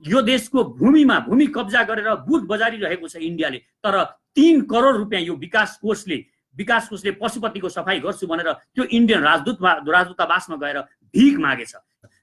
यो देशको भूमिमा भूमि कब्जा गरेर बुट बजारिरहेको छ इन्डियाले। तर 3 करोड रुपियाँ यो विकास कोषले पशुपतिको सफाई गर्छु भनेर त्यो इन्डियन राजदूतावासमा गएर भिख मागेछ।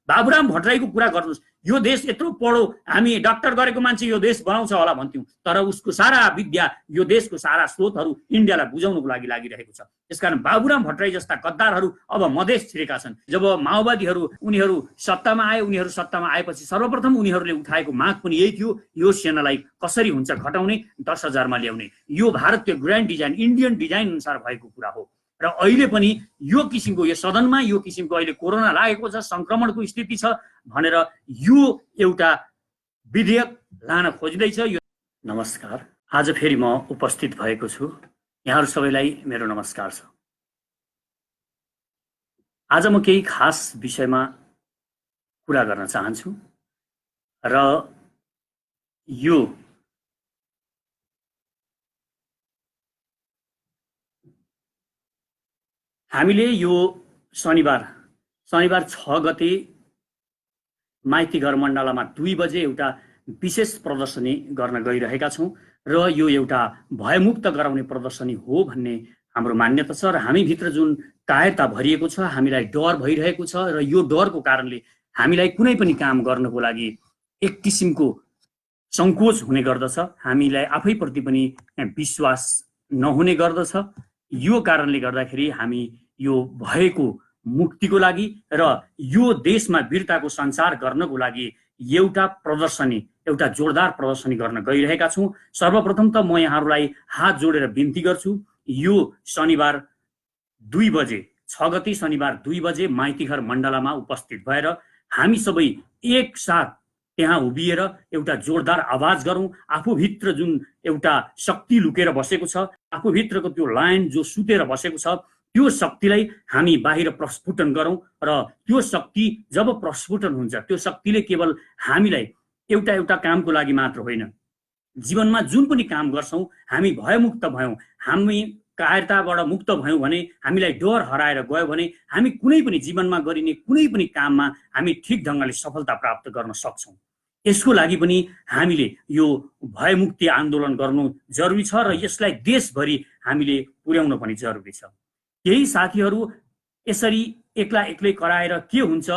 बाबुराम भट्टराईको कुरा गर्नुहोस्, यो देश यत्रो पढो, हामी डाक्टर गरेको मान्छे यो देश बनाउँछ होला भन्थ्यौँ, तर उसको सारा विद्या, यो देशको सारा स्रोतहरू इन्डियालाई बुझाउनको लागि लागिरहेको छ। त्यसकारण बाबुराम भट्टराई जस्ता गद्दारहरू अब मधेस छिरेका छन्। जब माओवादीहरू उनीहरू सत्तामा आएपछि सर्वप्रथम उनीहरूले उठाएको माग पनि यही थियो, यो सेनालाई कसरी हुन्छ घटाउने, 10,000मा ल्याउने। यो भारतीय ग्रान्ड डिजाइन, इन्डियन डिजाइन अनुसार भएको कुरा हो। र अहिले पनि यो किसिमको, यो सदनमा यो किसिमको अहिले कोरोना लागेको छ, संक्रमणको स्थिति छ भनेर यो एउटा विधेयक लान खोज्दैछ। यो नमस्कार, आज फेरि म उपस्थित भएको छु। यहाँहरू सबैलाई मेरो नमस्कार छ। आज म केही खास विषयमा कुरा गर्न चाहन्छु र यो हामीले यो शनिबार 6 गते माइतीघर मण्डलामा 2 बजे एउटा विशेष प्रदर्शनी गर्न गइरहेका छौँ र यो एउटा भयमुक्त गराउने प्रदर्शनी हो भन्ने हाम्रो मान्यता छ। र हामीभित्र जुन कायरता भरिएको छ, हामीलाई डर भइरहेको छ र यो डरको कारणले हामीलाई कुनै पनि काम गर्नको लागि एक किसिमको सङ्कोच हुने गर्दछ, हामीलाई आफैप्रति पनि विश्वास नहुने गर्दछ। यो कारणले गर्दाखेरि हामी यो भएको मुक्तिको लागि र यो देशमा वीरताको सञ्चार गर्नको लागि एउटा प्रदर्शनी, एउटा जोरदार प्रदर्शनी गर्न गइरहेका छौँ। सर्वप्रथम त म यहाँहरूलाई हात जोडेर बिन्ती गर्छु, यो शनिबार 2 बजे 6 गते शनिबार 2 बजे माइतीघर मण्डलामा उपस्थित भएर हामी सबै एकसाथ त्यहाँ उभिएर एउटा जोरदार आवाज गरौँ। आफूभित्र जुन एउटा शक्ति लुकेर बसेको छ, आफूभित्रको त्यो लायन जो सुतेर बसेको छ, त्यो शक्तिलाई हामी बाहिर प्रस्फुटन गरौँ। र त्यो शक्ति जब प्रस्फुटन हुन्छ, त्यो शक्तिले केवल हामीलाई एउटा कामको लागि मात्र होइन, जीवनमा जुन पनि काम गर्छौँ हामी भयमुक्त भयौँ, हामी कायरताबाट मुक्त भयौँ भने, हामीलाई डर हराएर गयो भने हामी कुनै पनि जीवनमा गरिने कुनै पनि काममा हामी ठिक ढङ्गले सफलता प्राप्त गर्न सक्छौँ। यसको लागि पनि हामीले यो भयमुक्ति आन्दोलन गर्नु जरुरी छ र यसलाई देशभरि हामीले पुर्याउन पनि जरुरी छ। केही साथीहरू यसरी एक्लै कराएर के हुन्छ,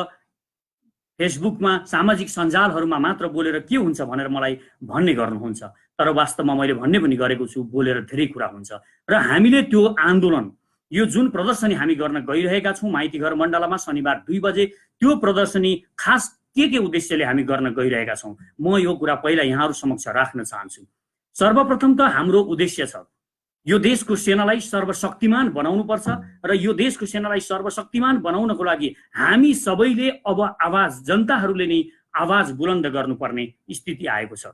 फेसबुकमा सामाजिक सञ्जालहरूमा मात्र बोलेर के हुन्छ भनेर मलाई भन्ने गर्नुहुन्छ, तर वास्तवमा मैले भन्ने पनि गरेको छु, बोलेर धेरै कुरा हुन्छ। र हामीले त्यो आन्दोलन, यो जुन प्रदर्शनी हामी गर्न गइरहेका छौँ माइतीघर मण्डलामा शनिबार 2 बजे, त्यो प्रदर्शनी खास के उद्देश्यले हामी गर्न गइरहेका छौँ, म यो कुरा पहिला यहाँहरू समक्ष राख्न चाहन्छु। सर्वप्रथम त हाम्रो उद्देश्य छ यो देशको सेनालाई सर्वशक्तिमान बनाउनु पर्छ र यो देशको सेनालाई सर्वशक्तिमान बनाउनको लागि हामी सबैले अब आवाज, जनताहरूले नै आवाज बुलन्द गर्नुपर्ने स्थिति आएको छ।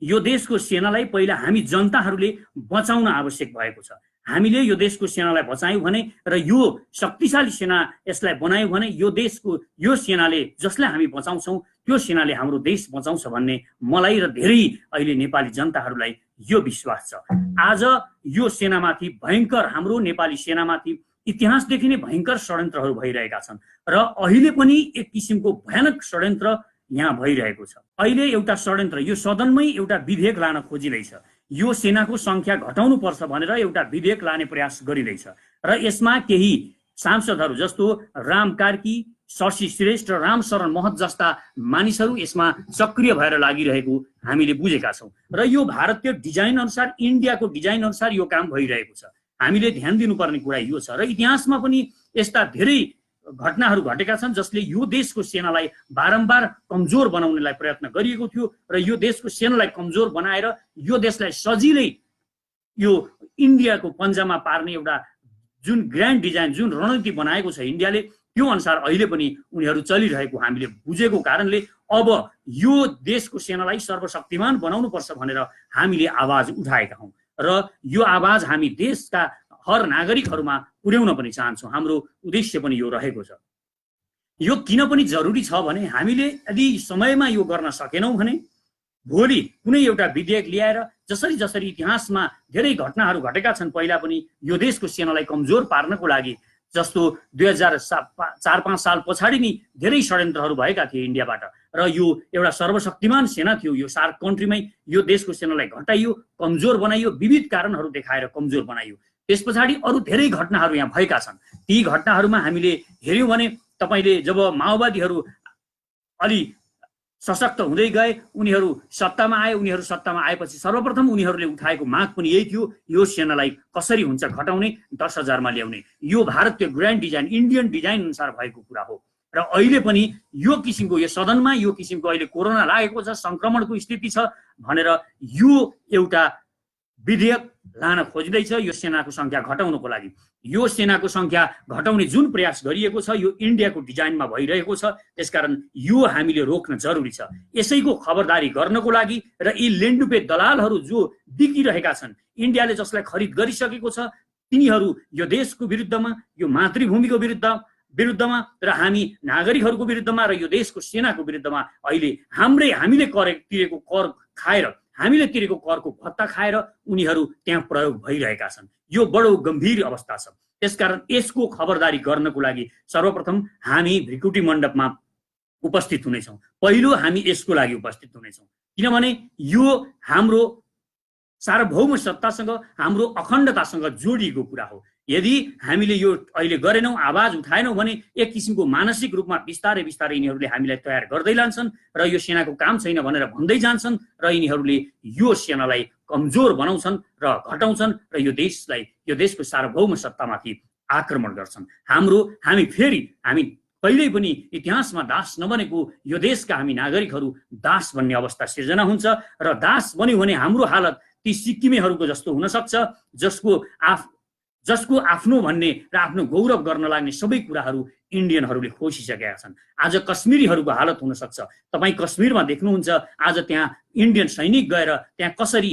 यो देशको सेनालाई पहिला हामी जनताहरूले बचाउन आवश्यक भएको छ। हामीले यो देशको सेनालाई बचायौँ भने र यो शक्तिशाली सेना यसलाई बनायौँ भने यो सेनाले, जसलाई हामी बचाउँछौँ त्यो सेनाले हाम्रो देश बचाउँछ भन्ने मलाई र धेरै अहिले नेपाली जनताहरूलाई यो विश्वास छ। आज यो सेनामाथि भयङ्कर, हाम्रो नेपाली सेनामाथि इतिहासदेखि नै भयङ्कर षड्यन्त्रहरू भइरहेका छन् र अहिले पनि एक किसिमको भयानक षड्यन्त्र यहाँ भइरहेको छ। अहिले एउटा षड्यन्त्र, यो सदनमै एउटा विधेयक लान खोजिँदैछ, यो सेनाको संख्या घटाउनु पर्छ भनेर एउटा विधेयक लाने प्रयास गरिँदैछ र यसमा केही सांसदहरू जस्तो राम कार्की, शशि श्रेष्ठ र रामशरण महत जस्ता मानिसहरू यसमा सक्रिय भएर लागिरहेको हामीले बुझेका छौँ र यो भारतीय डिजाइन अनुसार, इन्डियाको डिजाइन अनुसार यो काम भइरहेको छ। हामीले ध्यान दिनुपर्ने कुरा यो छ र इतिहासमा पनि यस्ता धेरै घटनाहरू घटेका छन् जसले यो देशको सेनालाई बारम्बार कमजोर बनाउनेलाई प्रयत्न गरिएको थियो र यो देशको सेनालाई कमजोर बनाएर यो देशलाई सजिलै यो इन्डियाको पन्जामा पार्ने एउटा जुन ग्रान्ड डिजाइन, जुन रणनीति बनाएको छ इन्डियाले, त्यो अनुसार अहिले पनि उनीहरू चलिरहेको हामीले बुझेको कारणले अब यो देशको सेनालाई सर्वशक्तिमान बनाउनु पर्छ भनेर हामीले आवाज उठाएका हौँ र यो आवाज हामी देशका हर नागरिकहरूमा पुर्याउन पनि चाहन्छौँ। हाम्रो उद्देश्य पनि यो रहेको छ। यो किन पनि जरुरी छ भने हामीले यदि समयमा यो गर्न सकेनौँ भने भोलि कुनै एउटा विधेयक ल्याएर, जसरी इतिहासमा धेरै घटनाहरू घटेका छन् पहिला पनि यो देशको सेनालाई कमजोर पार्नको लागि, जस्तो 2004-5 साल पछाडि नै धेरै षड्यन्त्रहरू भएका थिए इन्डियाबाट र यो एउटा सर्वशक्तिमान सेना थियो, यो सार्क कन्ट्रीमै यो देशको सेनालाई घटाइयो, कमजोर बनाइयो, विविध कारणहरू देखाएर कमजोर बनाइयो। त्यस पछाडि अरू धेरै घटनाहरू यहाँ भएका छन्। ती घटनाहरूमा हामीले हेऱ्यौँ भने तपाईँले जब माओवादीहरू अलि सशक्त हुँदै गए, उनीहरू सत्तामा आए, उनीहरू सत्तामा आएपछि सर्वप्रथम उनीहरूले उठाएको माग पनि यही थियो, यो सेनालाई कसरी हुन्छ घटाउने, 10,000मा ल्याउने। यो भारतीय ग्रान्ड डिजाइन, इन्डियन डिजाइन अनुसार भएको कुरा हो। र अहिले पनि यो किसिमको, यो सदनमा यो किसिमको अहिले कोरोना लागेको छ, संक्रमणको स्थिति छ भनेर यो एउटा विधेयक लान खोज्दैछ यो सेनाको संख्या घटाउनको लागि। यो सेनाको संख्या घटाउने जुन प्रयास गरिएको छ यो इन्डियाको डिजाइनमा भइरहेको छ, त्यसकारण यो हामीले रोक्न जरुरी छ। यसैको खबरदारी गर्नको लागि र यी लेन्डुपे दलालहरू जो बिकिरहेका छन्, इन्डियाले जसलाई खरिद गरिसकेको छ, तिनीहरू यो देशको विरुद्धमा, यो मातृभूमिको विरुद्धमा र हामी नागरिकहरूको विरुद्धमा र यो देशको सेनाको विरुद्धमा अहिले हामीले तिरेको कर खाएर, हामीले तिरेको करको भत्ता खाएर उनीहरू त्यहाँ प्रयोग भइरहेका छन्। यो बडो गम्भीर अवस्था छ। त्यसकारण यसको खबरदारी गर्नको लागि सर्वप्रथम हामी भृकुटी मण्डपमा उपस्थित हुनेछौँ। पहिलो हामी यसको लागि उपस्थित हुनेछौँ, किनभने यो हाम्रो सार्वभौम सत्तासँग, हाम्रो अखण्डतासँग जोडिएको कुरा हो। यदि हामीले यो अहिले गरेनौँ, आवाज उठाएनौँ भने एक किसिमको मानसिक रूपमा बिस्तारै बिस्तारै यिनीहरूले हामीलाई तयार गर्दै लान्छन् र यो सेनाको काम छैन भनेर भन्दै जान्छन् र यिनीहरूले यो सेनालाई कमजोर बनाउँछन् र घटाउँछन् र यो देशको सार्वभौम सत्तामाथि आक्रमण गर्छन्। हामी कहिल्यै पनि इतिहासमा दास नबनेको यो देशका हामी नागरिकहरू दास बन्ने अवस्था सिर्जना हुन्छ र दास बन्यो भने हाम्रो हालत ती सिक्किमेहरूको जस्तो हुन सक्छ, जसको आफ्नो भन्ने र आफ्नो गौरव गर्न लाग्ने सबै कुराहरू इन्डियनहरूले खोसिसकेका छन्। आज कश्मीरीहरूको हालत हुन सक्छ। तपाईँ कश्मीरमा देख्नुहुन्छ आज त्यहाँ इन्डियन सैनिक गएर त्यहाँ कसरी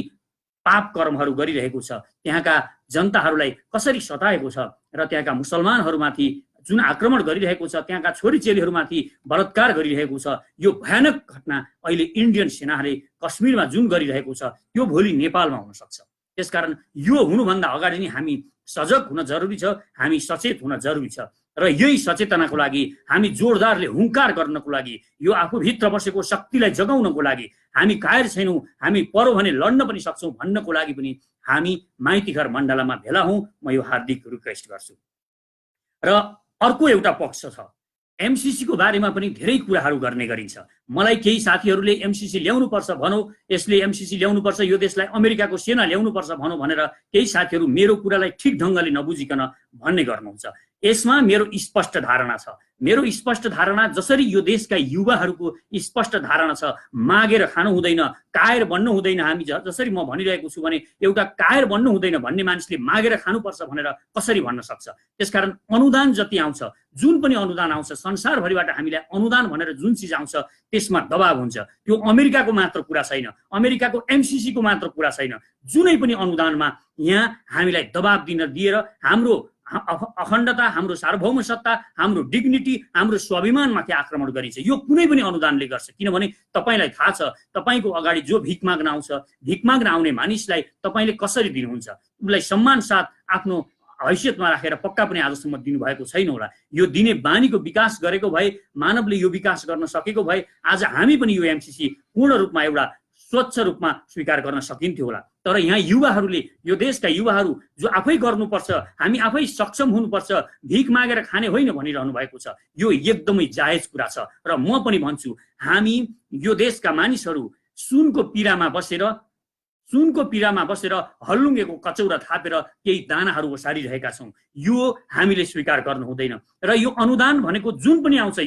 पाप कर्महरू गरिरहेको छ, त्यहाँका जनताहरूलाई कसरी सताएको छ र त्यहाँका मुसलमानहरूमाथि जुन आक्रमण गरिरहेको छ, त्यहाँका छोरीचेलीहरूमाथि बलात्कार गरिरहेको छ। यो भयानक घटना अहिले इन्डियन सेनाले कश्मीरमा जुन गरिरहेको छ त्यो भोलि नेपालमा हुन सक्छ। त्यसकारण यो हुनुभन्दा अगाडि नै हामी सजग हुन जरुरी छ, हामी सचेत हुन जरुरी छ र यही सचेतनाको लागि हामी जोरदारले हुङ्कार गर्नको लागि, यो आफूभित्र बसेको शक्तिलाई जगाउनको लागि, हामी कायर छैनौँ, हामी परो भने लड्न पनि सक्छौँ भन्नको लागि पनि हामी माइतीघर मण्डलामा भेला हौँ। म यो हार्दिक रिक्वेस्ट गर्छु। र अर्को एउटा पक्ष छ, एमसीसीको बारेमा पनि धेरै कुराहरू गर्ने गरिन्छ। मलाई केही साथीहरूले एमसीसी ल्याउनुपर्छ भनौँ, यसले एमसीसी ल्याउनुपर्छ, यो देशलाई अमेरिकाको सेना ल्याउनुपर्छ भनौँ भनेर केही साथीहरू मेरो कुरालाई ठिक ढङ्गले नबुझिकन भन्ने गर्नुहुन्छ। यसमा मेरो स्पष्ट धारणा छ। मेरो स्पष्ट धारणा, जसरी यो देशका युवाहरूको स्पष्ट धारणा छ, मागेर खानु हुँदैन, कायर बन्नु हुँदैन। हामी जसरी म भनिरहेको छु भने एउटा कायर बन्नु हुँदैन भन्ने मानिसले मागेर खानुपर्छ भनेर कसरी भन्न सक्छ? त्यसकारण अनुदान जति आउँछ, जुन पनि अनुदान आउँछ, संसारभरिबाट हामीलाई अनुदान भनेर जुन चिज आउँछ त्यसमा दबाब हुन्छ। त्यो अमेरिकाको मात्र कुरा छैन, अमेरिकाको एमसीसीको मात्र कुरा छैन, जुनै पनि अनुदानमा यहाँ हामीलाई दबाब दिएर हाम्रो अखण्डता, हाम्रो सार्वभौम सत्ता, हाम्रो डिग्निटी, हाम्रो स्वाभिमानमाथि आक्रमण गरिन्छ। यो कुनै पनि अनुदानले गर्छ। किनभने तपाईँलाई थाहा छ, तपाईँको अगाडि जो भिख माग्न आउँछ, भिख माग्न आउने मानिसलाई तपाईँले कसरी दिनुहुन्छ? उसलाई सम्मान साथ आफ्नो हैसियतमा राखेर पक्का पनि आजसम्म दिनुभएको छैन होला। यो दिने बानीको विकास गरेको भए, मानवले यो विकास गर्न सकेको भए आज हामी पनि यो एमसीसी पूर्ण रूपमा एउटा स्वच्छ रूपमा स्वीकार गर्न सकिन्थ्यो होला। तर यहाँ युवाहरूले, यो देशका युवाहरू जो आफै गर्नुपर्छ, हामी आफै सक्षम हुनुपर्छ, भिख मागेर खाने होइन भनिरहनु भएको छ। यो एकदमै जायज कुरा छ र म पनि भन्छु, हामी यो देशका मानिसहरू सुनको पिरामा बसेर हल्लुङ्गेको कचौरा थापेर केही दानाहरू ओसारिरहेका छौँ। यो हामीले स्वीकार गर्नु हुँदैन। र यो अनुदान भनेको जुन पनि आउँछ,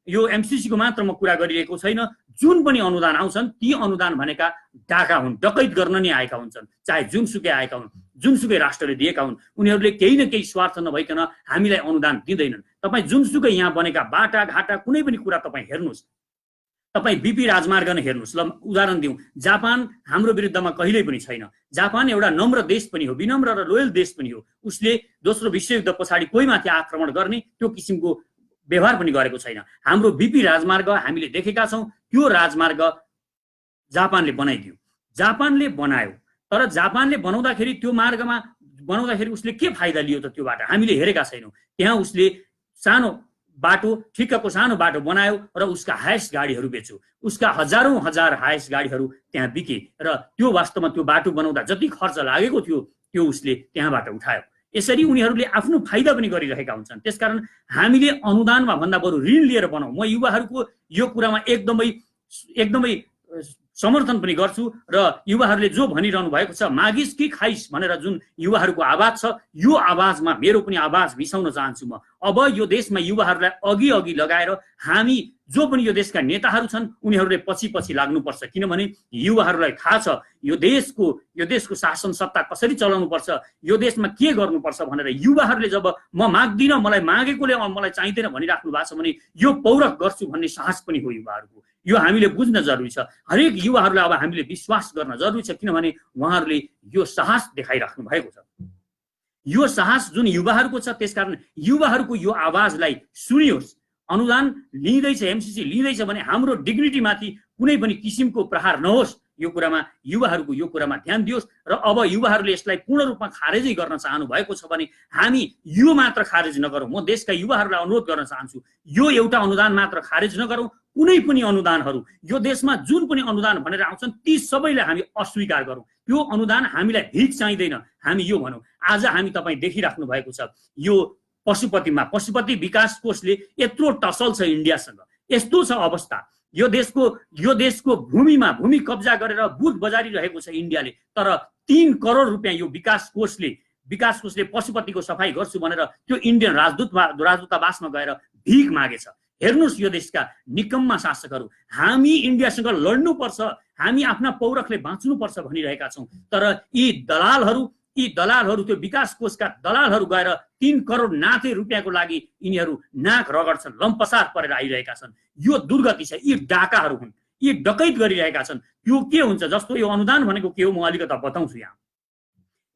यो एमसीसीको मात्र म कुरा गरिरहेको छैन, जुन पनि अनुदान आउँछन् ती अनुदान भनेका डाका हुन्, डकैत गर्न नै आएका हुन्छन्। चाहे जुनसुकै आएका हुन्, जुनसुकै राष्ट्रले दिएका हुन्, उनीहरूले केही न केही स्वार्थ नभइकन हामीलाई अनुदान दिँदैनन्। तपाईँ जुनसुकै यहाँ बनेका बाटाघाटा कुनै पनि कुरा तपाईँ हेर्नुहोस्, तपाईँ बीपी राजमार्ग नै हेर्नुहोस्। ल उदाहरण दिउँ, जापान हाम्रो विरुद्धमा कहिल्यै पनि छैन। जापान एउटा नम्र देश पनि हो, विनम्र र लोयल देश पनि हो। उसले दोस्रो विश्वयुद्ध पछाडि कोहीमाथि आक्रमण गर्ने त्यो किसिमको व्यवहार पनि गरेको छैन। हाम्रो बीपी राजमार्ग हामीले देखेका छौँ, त्यो राजमार्ग जापानले बनाइदियो, जापानले बनायो। तर जापानले बनाउँदाखेरि त्यो मार्गमा बनाउँदाखेरि उसले के फाइदा लियो त? त्योबाट हामीले हेरेका छैनौँ। त्यहाँ उसले सानो बाटो ठिक्कको सानो बाटो बनायो र उसका हायस गाडीहरू बेच्यो, उसका हजारौं हजार हायस गाडीहरू त्यहाँ बिके र त्यो वास्तवमा त्यो बाटो बनाउँदा जति खर्च लागेको थियो त्यो उसले त्यहाँबाट उठायो। यसरी उनीहरूले आफ्नो फाइदा पनि गरिरहेका हुन्छन्। त्यसकारण हामीले अनुदानमा भन्दा बरु ऋण लिएर बनाऊ। म युवाहरूको यो कुरामा एकदमै एकदमै समर्थन पनि गर्छु र युवाहरूले जो भनिरहनु भएको छ मागिस कि खाइस भनेर जुन युवाहरूको आवाज छ, यो आवाजमा मेरो पनि आवाज मिसाउन चाहन्छु म। अब यो देशमा युवाहरूलाई अघि अघि लगाएर हामी जो पनि यो देशका नेताहरू छन् उनीहरूले पछि पछि लाग्नुपर्छ, किनभने युवाहरूलाई थाहा छ यो देशको शासन सत्ता कसरी चलाउनु पर्छ, यो देशमा के गर्नुपर्छ भनेर। युवाहरूले जब म माग्दिनँ, मलाई मागेकोले मलाई चाहिँदैन भनिराख्नु भएको छ भने यो पौरख गर्छु भन्ने साहस पनि हो युवाहरूको। यो हामीले बुझ्न जरुरी छ। हरेक युवाहरूलाई अब हामीले विश्वास गर्न जरुरी छ, किनभने उहाँहरूले यो साहस देखाइराख्नु भएको छ। यो साहस जुन युवाहरूको छ, त्यसकारण युवाहरूको यो आवाजलाई सुनियोस्। अनुदान लिँदैछ, एमसीसी लिँदैछ भने हाम्रो डिग्निटीमाथि कुनै पनि किसिमको प्रहार नहोस्। यो कुरामा युवाहरूको यो कुरामा ध्यान दियोस् र अब युवाहरूले यसलाई पूर्ण रूपमा खारेजै गर्न चाहनु भएको छ भने हामी यो मात्र खारेज नगरौँ। म देशका युवाहरूलाई अनुरोध गर्न चाहन्छु, यो एउटा अनुदान मात्र खारेज नगरौँ। कुनै पनि अनुदानहरू यो देशमा जुन पनि अनुदान भनेर आउँछन् ती सबैलाई हामी अस्वीकार गरौँ। त्यो अनुदान हामीलाई भिख चाहिँदैन, हामी यो भनौँ। आज हामी तपाईँ देखिराख्नु भएको छ यो पशुपति विकास कोषले यत्रो टसल छ इन्डियासँग, यस्तो छ अवस्था। यो देशको भूमि कब्जा गरेर बुथ बजारिरहेको छ इन्डियाले, तर 3 करोड रुपियाँ यो विकास कोषले पशुपतिको सफाई गर्छु भनेर त्यो इन्डियन राजदूतावासमा गएर भिख मागेछ। हेर्नुस् यो देशका निकम्मा शासकहरू, हामी इन्डियासँग लड्नुपर्छ, हामी आफ्ना पौरखले बाँच्नुपर्छ भनिरहेका छौँ, तर यी दलालहरू त्यो विकास कोषका दलालहरू गएर 3 करोड नाथे रुपियाँको लागि यिनीहरू नाक रगड्छन्, लम्पसार परेर आइरहेका छन्। यो दुर्गति छ। यी डाकाहरू हुन्, यी डकैत गरिरहेका छन्। त्यो के हुन्छ, जस्तो यो अनुदान भनेको के हो म अलिकता बताउँछु यहाँ।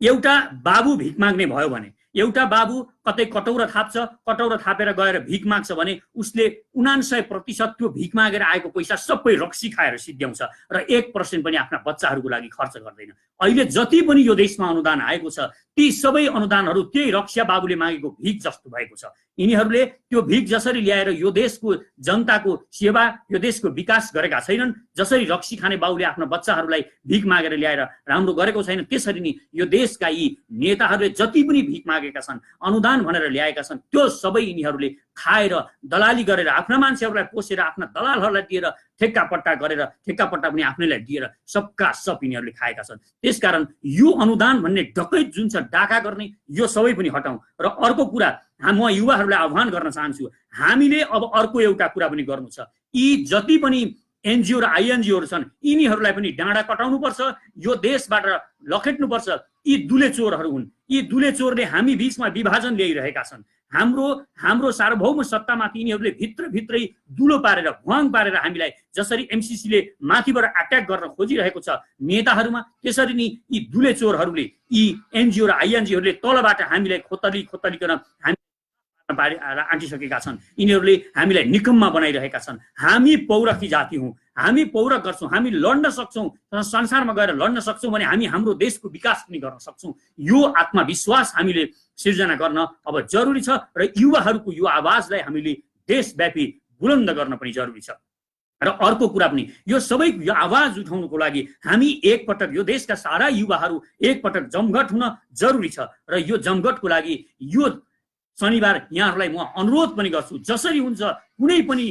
एउटा बाबु भिख माग्ने भयो भने, एउटा बाबु कतै कटौरा थापेर गएर भिख माग्छ भने उसले 99% त्यो भिख मागेर आएको पैसा सबै रक्सी खाएर सिद्ध्याउँछ र 1% पनि आफ्ना बच्चाहरूको लागि खर्च गर्दैन। अहिले जति पनि यो देशमा अनुदान आएको छ ती सबै अनुदानहरू त्यही रक्सिया बाबुले मागेको भिख जस्तो भएको छ। यिनीहरूले त्यो भिख जसरी ल्याएर यो देशको जनताको सेवा, यो देशको विकास गरेका छैनन्, जसरी रक्सी खाने बाबुले आफ्ना बच्चाहरूलाई भिख मागेर ल्याएर राम्रो गरेको छैन, त्यसरी नै यो देशका यी नेताहरूले जति पनि भिख मागेका छन्, अनुदान भनेर ल्याएका छन्, त्यो सबै यिनीहरूले खाएर दलाली गरेर आफ्ना मान्छेहरूलाई पोसेर आफ्ना दलालहरूलाई दिएर ठेक्कापट्टा पनि आफ्नैलाई दिएर सबका सब यिनीहरूले खाएका छन्। त्यसकारण यो अनुदान भन्ने डकैत जुन छ, डाका गर्ने, यो सबै पनि हटाउँ। र अर्को कुरा म युवाहरूलाई आह्वान गर्न चाहन्छु, हामीले अब अर्को एउटा कुरा पनि गर्नु छ। यी जति पनि एनजिओ र आइएनजिओहरू छन् यिनीहरूलाई पनि डाँडा कटाउनुपर्छ, यो देशबाट लखेट्नुपर्छ। यी दुले चोरहरू हुन्, यी दुले चोरले हामी बीचमा विभाजन ल्याइरहेका छन्। हाम्रो सार्वभौम सत्तामाथि यिनीहरूले भित्रै दुलो पारेर भुवाङ पारेर हामीलाई जसरी एमसीसीले माथिबाट अट्याक गर्न खोजिरहेको छ नेताहरूमा, त्यसरी नै यी दुले चोरहरूले, यी एनजिओ र आइएनजिओहरूले तलबाट हामीलाई खोतलिकन आँटिसकेका छन्। यिनीहरूले हामीलाई निकम्मा बनाइरहेका छन्। हामी पौरखी जाति हौँ, हामी पौरख गर्छौँ, हामी लड्न सक्छौँ, संसारमा गएर लड्न सक्छौँ भने हामी हाम्रो देशको विकास पनि गर्न सक्छौँ। यो आत्मविश्वास हामीले सिर्जना गर्न अब जरुरी छ र युवाहरूको यो आवाजलाई हामीले देशव्यापी बुलन्द गर्न पनि जरुरी छ। र अर्को कुरा पनि, यो सबै यो आवाज उठाउनको लागि हामी एकपटक यो देशका सारा युवाहरू एकपटक जमघट हुन जरुरी छ। र यो जमघटको लागि यो शनिबार यहाँहरूलाई म अनुरोध पनि गर्छु, जसरी हुन्छ कुनै पनि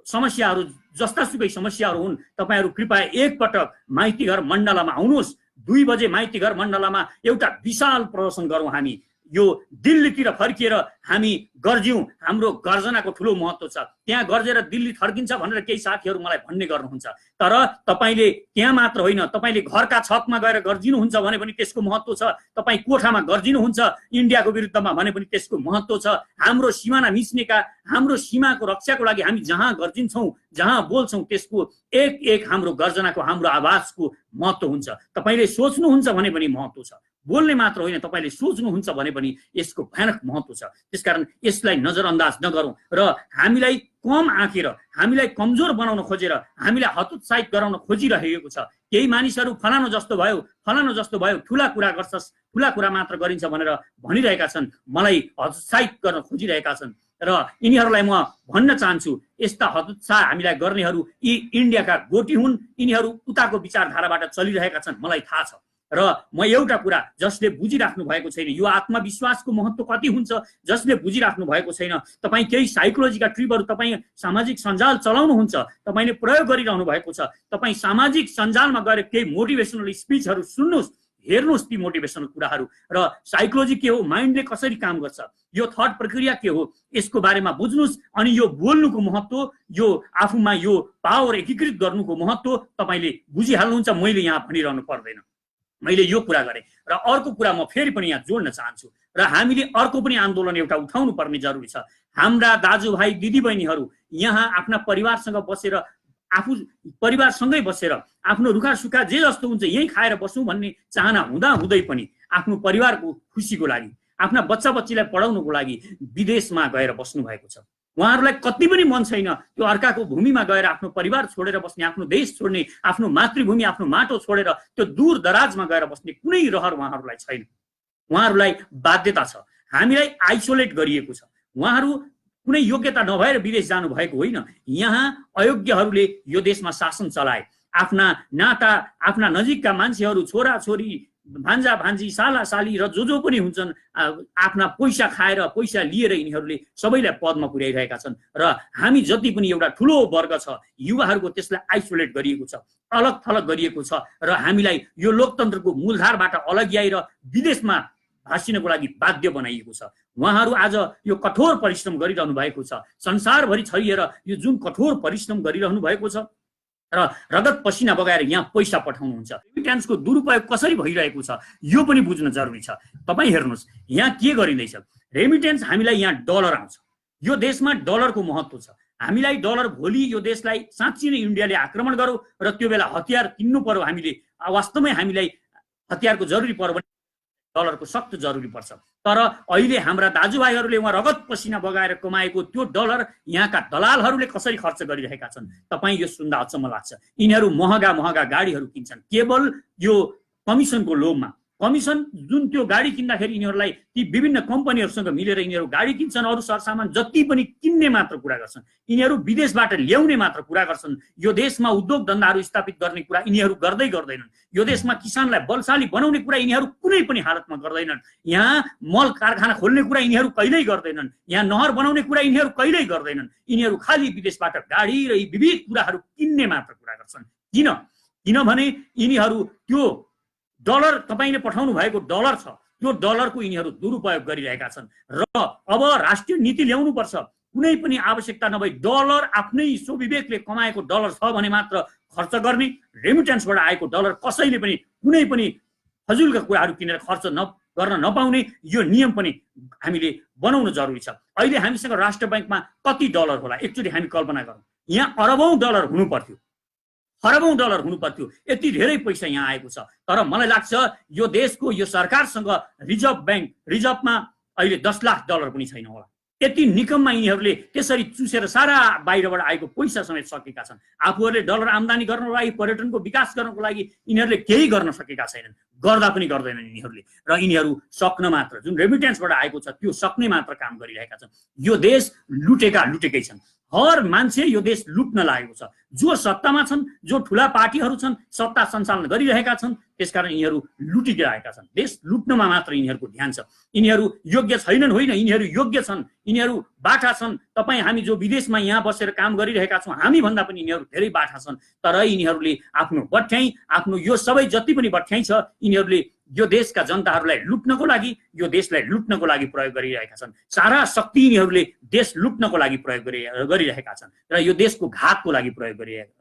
समस्याहरू, जस्तासुकै समस्याहरू हुन्, तपाईहरू कृपया एकपटक माइतीघर मण्डलामा आउनुहोस्। 2 बजे माइतीघर मण्डलामा एउटा विशाल प्रदर्शन गरौँ। हामी यो दिल्लीतिर फर्किएर हामी गर्ज्यौँ। हाम्रो गर्जनाको ठुलो महत्त्व छ। त्यहाँ गर्जेर दिल्ली फर्किन्छ भनेर केही साथीहरू मलाई भन्ने गर्नुहुन्छ, तर तपाईले त्यहाँ मात्र होइन, तपाईले घरका छतमा गएर गर्जिनुहुन्छ भने पनि त्यसको महत्त्व छ। तपाईँ कोठामा गर्जिनुहुन्छ इन्डियाको विरुद्धमा भने पनि त्यसको महत्त्व छ। हाम्रो सिमाना मिच्नेका, हाम्रो सीमाको रक्षाको लागि हामी जहाँ गर्जिन्छौँ, जहाँ बोल्छौँ, त्यसको एक हाम्रो गर्जनाको, हाम्रो आवाजको महत्त्व हुन्छ। तपाईले सोच्नुहुन्छ भने पनि महत्त्व छ। बोल्ने मात्र होइन, तपाईले सोच्नुहुन्छ भने पनि यसको भयानक महत्त्व छ। त्यसकारण यसलाई नजरअन्दाज नगरौँ र हामीलाई कम आँकेर, हामीलाई कमजोर बनाउन खोजेर, हामीलाई हतोत्साहित गराउन खोजिरहेको छ। केही मानिसहरू फलानो जस्तो भयो, ठुला कुरा गर्छस्, ठुला कुरा मात्र गरिन्छ भनेर भनिरहेका छन्, मलाई हतोत्साहित गर्न खोजिरहेका छन्। र यिनीहरूलाई म भन्न चाहन्छु यस्ता हतोत्साह हामीलाई गर्नेहरू यी इन्डियाका गोटी हुन्। यिनीहरू उताको विचारधाराबाट चलिरहेका छन्, मलाई थाहा छ। र म एउटा कुरा, जसले बुझिराख्नु भएको छैन यो आत्मविश्वासको महत्त्व कति हुन्छ, जसले बुझिराख्नु भएको छैन, तपाईँ केही साइकोलोजीका ट्रिपहरू तपाईँ सामाजिक सञ्जाल चलाउनुहुन्छ, तपाईँले प्रयोग गरिरहनु भएको छ। तपाईँ सामाजिक सञ्जालमा गएर केही मोटिभेसनल स्पिचहरू सुन्नुहोस्, हेर्नुहोस् ती मोटिभेसनल कुराहरू, र साइकोलोजी के हो, माइन्डले कसरी काम गर्छ, यो थट प्रक्रिया के हो, यसको बारेमा बुझ्नुहोस्। अनि यो बोल्नुको महत्त्व, यो आफूमा यो पावर एकीकृत गर्नुको महत्त्व तपाईँले बुझिहाल्नुहुन्छ। मैले यहाँ भनिरहनु पर्दैन, मैले यो कुरा गरेँ। र अर्को कुरा म फेरि पनि यहाँ जोड्न चाहन्छु, र हामीले अर्को पनि आन्दोलन एउटा उठाउनु पर्ने जरुरी छ। हाम्रा दाजुभाइ दिदीबहिनीहरू यहाँ आफ्ना परिवारसँग बसेर, आफू परिवारसँगै बसेर आफ्नो रुखा सुखा जे जस्तो हुन्छ यही खाएर बसौँ भन्ने चाहना हुँदा हुँदै पनि आफ्नो परिवारको खुसीको लागि, आफ्ना बच्चा बच्चीलाई पढाउनुको लागि विदेशमा गएर बस्नु भएको छ। उहाँहरूलाई कति पनि मन छैन त्यो अर्काको भूमिमा गएर आफ्नो परिवार छोडेर बस्ने, आफ्नो देश छोड्ने, आफ्नो मातृभूमि, आफ्नो माटो छोडेर त्यो दूर दराजमा गएर बस्ने कुनै रहर उहाँहरूलाई छैन। उहाँहरूलाई बाध्यता छ, हामीलाई आइसोलेट गरिएको छ। उहाँहरू कुनै योग्यता नभएर विदेश जानु भएको होइन। यहाँ अयोग्यहरूले यो देशमा शासन चलाए। आफ्ना नाता, आफ्ना नजिकका मान्छेहरू, छोरा छोरी, भान्जा भान्जी, साला साली र जो पनि हुन्छन्, आफ्ना पैसा खाएर, पैसा लिएर यिनीहरूले सबैलाई पदमा पुर्याइरहेका छन्। र हामी जति पनि एउटा ठुलो वर्ग छ युवाहरूको, त्यसलाई आइसोलेट गरिएको छ, अलग थलग गरिएको छ। र हामीलाई यो लोकतन्त्रको मूलधारबाट अलग्याएर विदेशमा भाँसिनको लागि बाध्य बनाइएको छ। उहाँहरू आज यो कठोर परिश्रम गरिरहनु भएको छ, संसारभरि छरिएर यो जुन कठोर परिश्रम गरिरहनु भएको छ र रगत पसिना बगाएर यहाँ पैसा पठाउनुहुन्छ। रेमिट्यान्सको दुरुपयोग कसरी भइरहेको छ यो पनि बुझ्न जरुरी छ। तपाईँ हेर्नुहोस् यहाँ के गरिँदैछ। रेमिट्यान्स हामीलाई यहाँ डलर आउँछ, यो देशमा डलरको महत्त्व छ। हामीलाई डलर, भोलि यो देशलाई साँच्चै नै इन्डियाले आक्रमण गर्यो र त्यो बेला हतियार किन्नु पर्यो, हामीले वास्तवमै हामीलाई हतियारको जरुरी पर्यो भने डलरको सख्त जरुरी पर्छ। तर अहिले हाम्रा दाजुभाइहरूले उहाँ रगत पसिना बगाएर कमाएको त्यो डलर यहाँका दलालहरूले कसरी खर्च गरिरहेका छन् तपाईँ यो सुन्दा अचम्म लाग्छ। यिनीहरू महँगा महँगा गाडीहरू किन्छन् केवल यो कमिसनको लोभमा। कमिसन जुन त्यो गाडी किन्दाखेरि यिनीहरूलाई ती विभिन्न कम्पनीहरूसँग मिलेर यिनीहरू गाडी किन्छन्, अरू सरसामान जति पनि किन्ने मात्र कुरा गर्छन्, यिनीहरू विदेशबाट ल्याउने मात्र कुरा गर्छन्। यो देशमा उद्योग धन्दाहरू स्थापित गर्ने कुरा यिनीहरू गर्दै गर्दैनन्। यो देशमा किसानलाई बलशाली बनाउने कुरा यिनीहरू कुनै पनि हालतमा गर्दैनन्। यहाँ मल कारखाना खोल्ने कुरा यिनीहरू कहिल्यै गर्दैनन्। यहाँ नहर बनाउने कुरा यिनीहरू कहिल्यै गर्दैनन्। यिनीहरू खालि विदेशबाट गाडी र विविध कुराहरू किन्ने मात्र कुरा गर्छन्। किनभने यिनीहरू त्यो डलर, तपाईले पठाउनु भएको डलर छ, त्यो डलरको यिनीहरू दुरुपयोग गरिरहेका छन्। र अब राष्ट्रिय नीति ल्याउनु पर्छ। कुनै पनि आवश्यकता नभई डलर आफ्नै स्वविवेकले कमाएको डलर छ भने मात्र खर्च गर्ने। रेमिट्यान्सबाट आएको डलर कसैले पनि कुनै पनि फजुलका कुराहरू किनेर खर्च गर्न नपाउने यो नियम पनि हामीले बनाउन जरुरी छ। अहिले हामीसँग राष्ट्र बैंकमा कति डलर होला एकचोटि हामी कल्पना गरौँ। यहाँ अरबौं डलर हुनु पर्थ्यो, खरबौं डलर हुनु पर्थ्यो। यति धेरै पैसा यहाँ आएको छ। तर मलाई लाग्छ यो देशको यो सरकारसँग रिजर्भमा अहिले 10 लाख डलर पनि छैन होला। यति निकममा यिनीहरूले त्यसरी चुसेर सारा बाहिरबाट आएको पैसा समेत सकेका छन्। आफूहरूले डलर आम्दानी गर्नको लागि, पर्यटनको विकास गर्नको लागि यिनीहरूले केही गर्न सकेका छैनन्, गर्दा पनि गर्दैनन् यिनीहरूले। र यिनीहरू सक्न मात्र, जुन रेमिट्यान्सबाट आएको छ त्यो सक्ने मात्र काम गरिरहेका छन्। यो देश लुटेकै छन्। हर मान्छे यो देश लुट्न लागेको छ। जो सत्तामा छन्, जो ठुला पार्टीहरू छन्, सत्ता सञ्चालन गरिरहेका छन्, त्यसकारण यिनीहरू लुटिरहेका छन्। देश लुट्नमा मात्र यिनीहरूको ध्यान छ। यिनीहरू योग्य छैनन् होइन, यिनीहरू योग्य छन्, यिनीहरू बाठा छन्। तपाईँ हामी जो विदेशमा यहाँ बसेर काम गरिरहेका छौँ, हामी भन्दा पनि यिनीहरू धेरै बाठा छन्। तर यिनीहरूले आफ्नो बठ्याइ, आफ्नो यो सबै जति पनि बठ्याइ छ, यिनीहरूले यो देशका जनताहरूलाई लुट्नको लागि, यो देशलाई लुट्नको लागि प्रयोग गरिरहेका छन्। सारा शक्ति यिनीहरूले देश लुट्नको लागि प्रयोग गरिरहेका छन् र यो देशको घातको लागि प्रयोग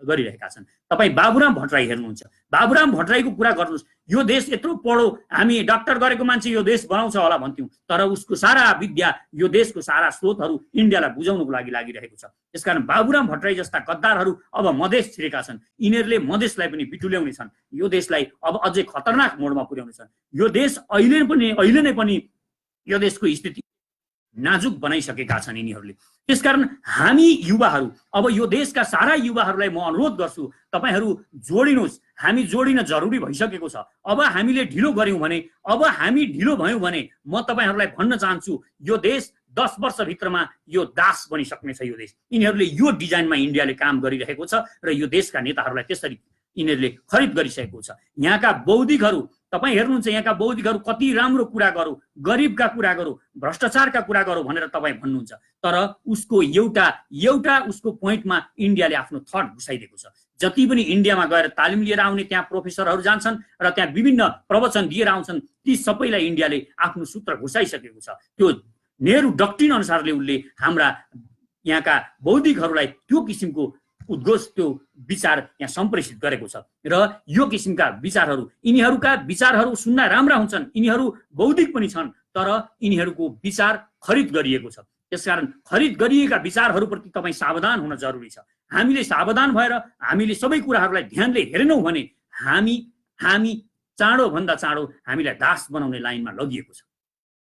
गरिरहेका छन्। तपाईँ बाबुराम भट्टराई हेर्नुहुन्छ, बाबुराम भट्टराईको कुरा गर्नुहोस्। यो देश यत्रो पढो, हामी डाक्टर गरेको मान्छे यो देश बनाउँछ होला भन्थ्यौँ, तर उसको सारा विद्या, यो देशको सारा स्रोतहरू इन्डियालाई बुझाउनको लागि लागिरहेको छ। त्यसकारण बाबुराम भट्टराई जस्ता गद्दारहरू अब मधेस छिरेका छन्। यिनीहरूले मधेसलाई पनि बिटुल्याउने छन्, यो देशलाई अब अझै खतरनाक मोडमा पुर्याउने छन्। यो देश अहिले नै पनि यो देशको स्थिति नाजुक बनाइसकेका छन् यिनीहरूले। त्यसकारण हामी युवाहरू, अब यो देशका सारा युवाहरूलाई म अनुरोध गर्छु, तपाईहरू जोडिनुहोस्। हामी जोडिन जरुरी भइसकेको छ। अब हामीले ढिलो गर्यौं भने, अब हामी ढिलो भयौं भने म तपाईहरूलाई भन्न चाहन्छु, यो देश 10 वर्षभित्रमा यो दास बनिसक्नेछ यो देश। यिनीहरूले यो डिजाइनमा इन्डियाले काम गरिरहेको छ र यो देशका नेताहरूलाई त्यसरी यिनीहरूले खरिद गरिसकेको छ। यहाँका बौद्धिकहरू तपाईँ हेर्नुहुन्छ, यहाँका बौद्धिकहरू कति राम्रो कुरा गरौँ, गरिबका कुरा गरौँ, भ्रष्टाचारका कुरा गरौँ भनेर तपाईँ भन्नुहुन्छ, तर उसको एउटा उसको पोइन्टमा इन्डियाले आफ्नो थट घुसाइदिएको छ। जति पनि इन्डियामा गएर तालिम लिएर आउने त्यहाँ प्रोफेसरहरू जान्छन् र त्यहाँ विभिन्न प्रवचन दिएर आउँछन्, ती सबैलाई इन्डियाले आफ्नो सूत्र घुसाइसकेको छ। त्यो नेहरू डक्ट्रिन अनुसारले उसले हाम्रा यहाँका बौद्धिकहरूलाई त्यो किसिमको उद्घोष, त्यो विचार यहाँ सम्प्रेषित गरेको छ र यो किसिमका विचारहरू, यिनीहरूका विचारहरू सुन्न राम्रा हुन्छन्, यिनीहरू बौद्धिक पनि छन्, तर यिनीहरूको विचार खरिद गरिएको छ। त्यसकारण खरिद गरिएका विचारहरूप्रति तपाईँ सावधान हुन जरुरी छ। हामीले सावधान भएर हामीले सबै कुराहरूलाई ध्यानले हेरेनौँ भने हामी चाँडोभन्दा चाँडो हामीलाई दास बनाउने लाइनमा लगिएको छ।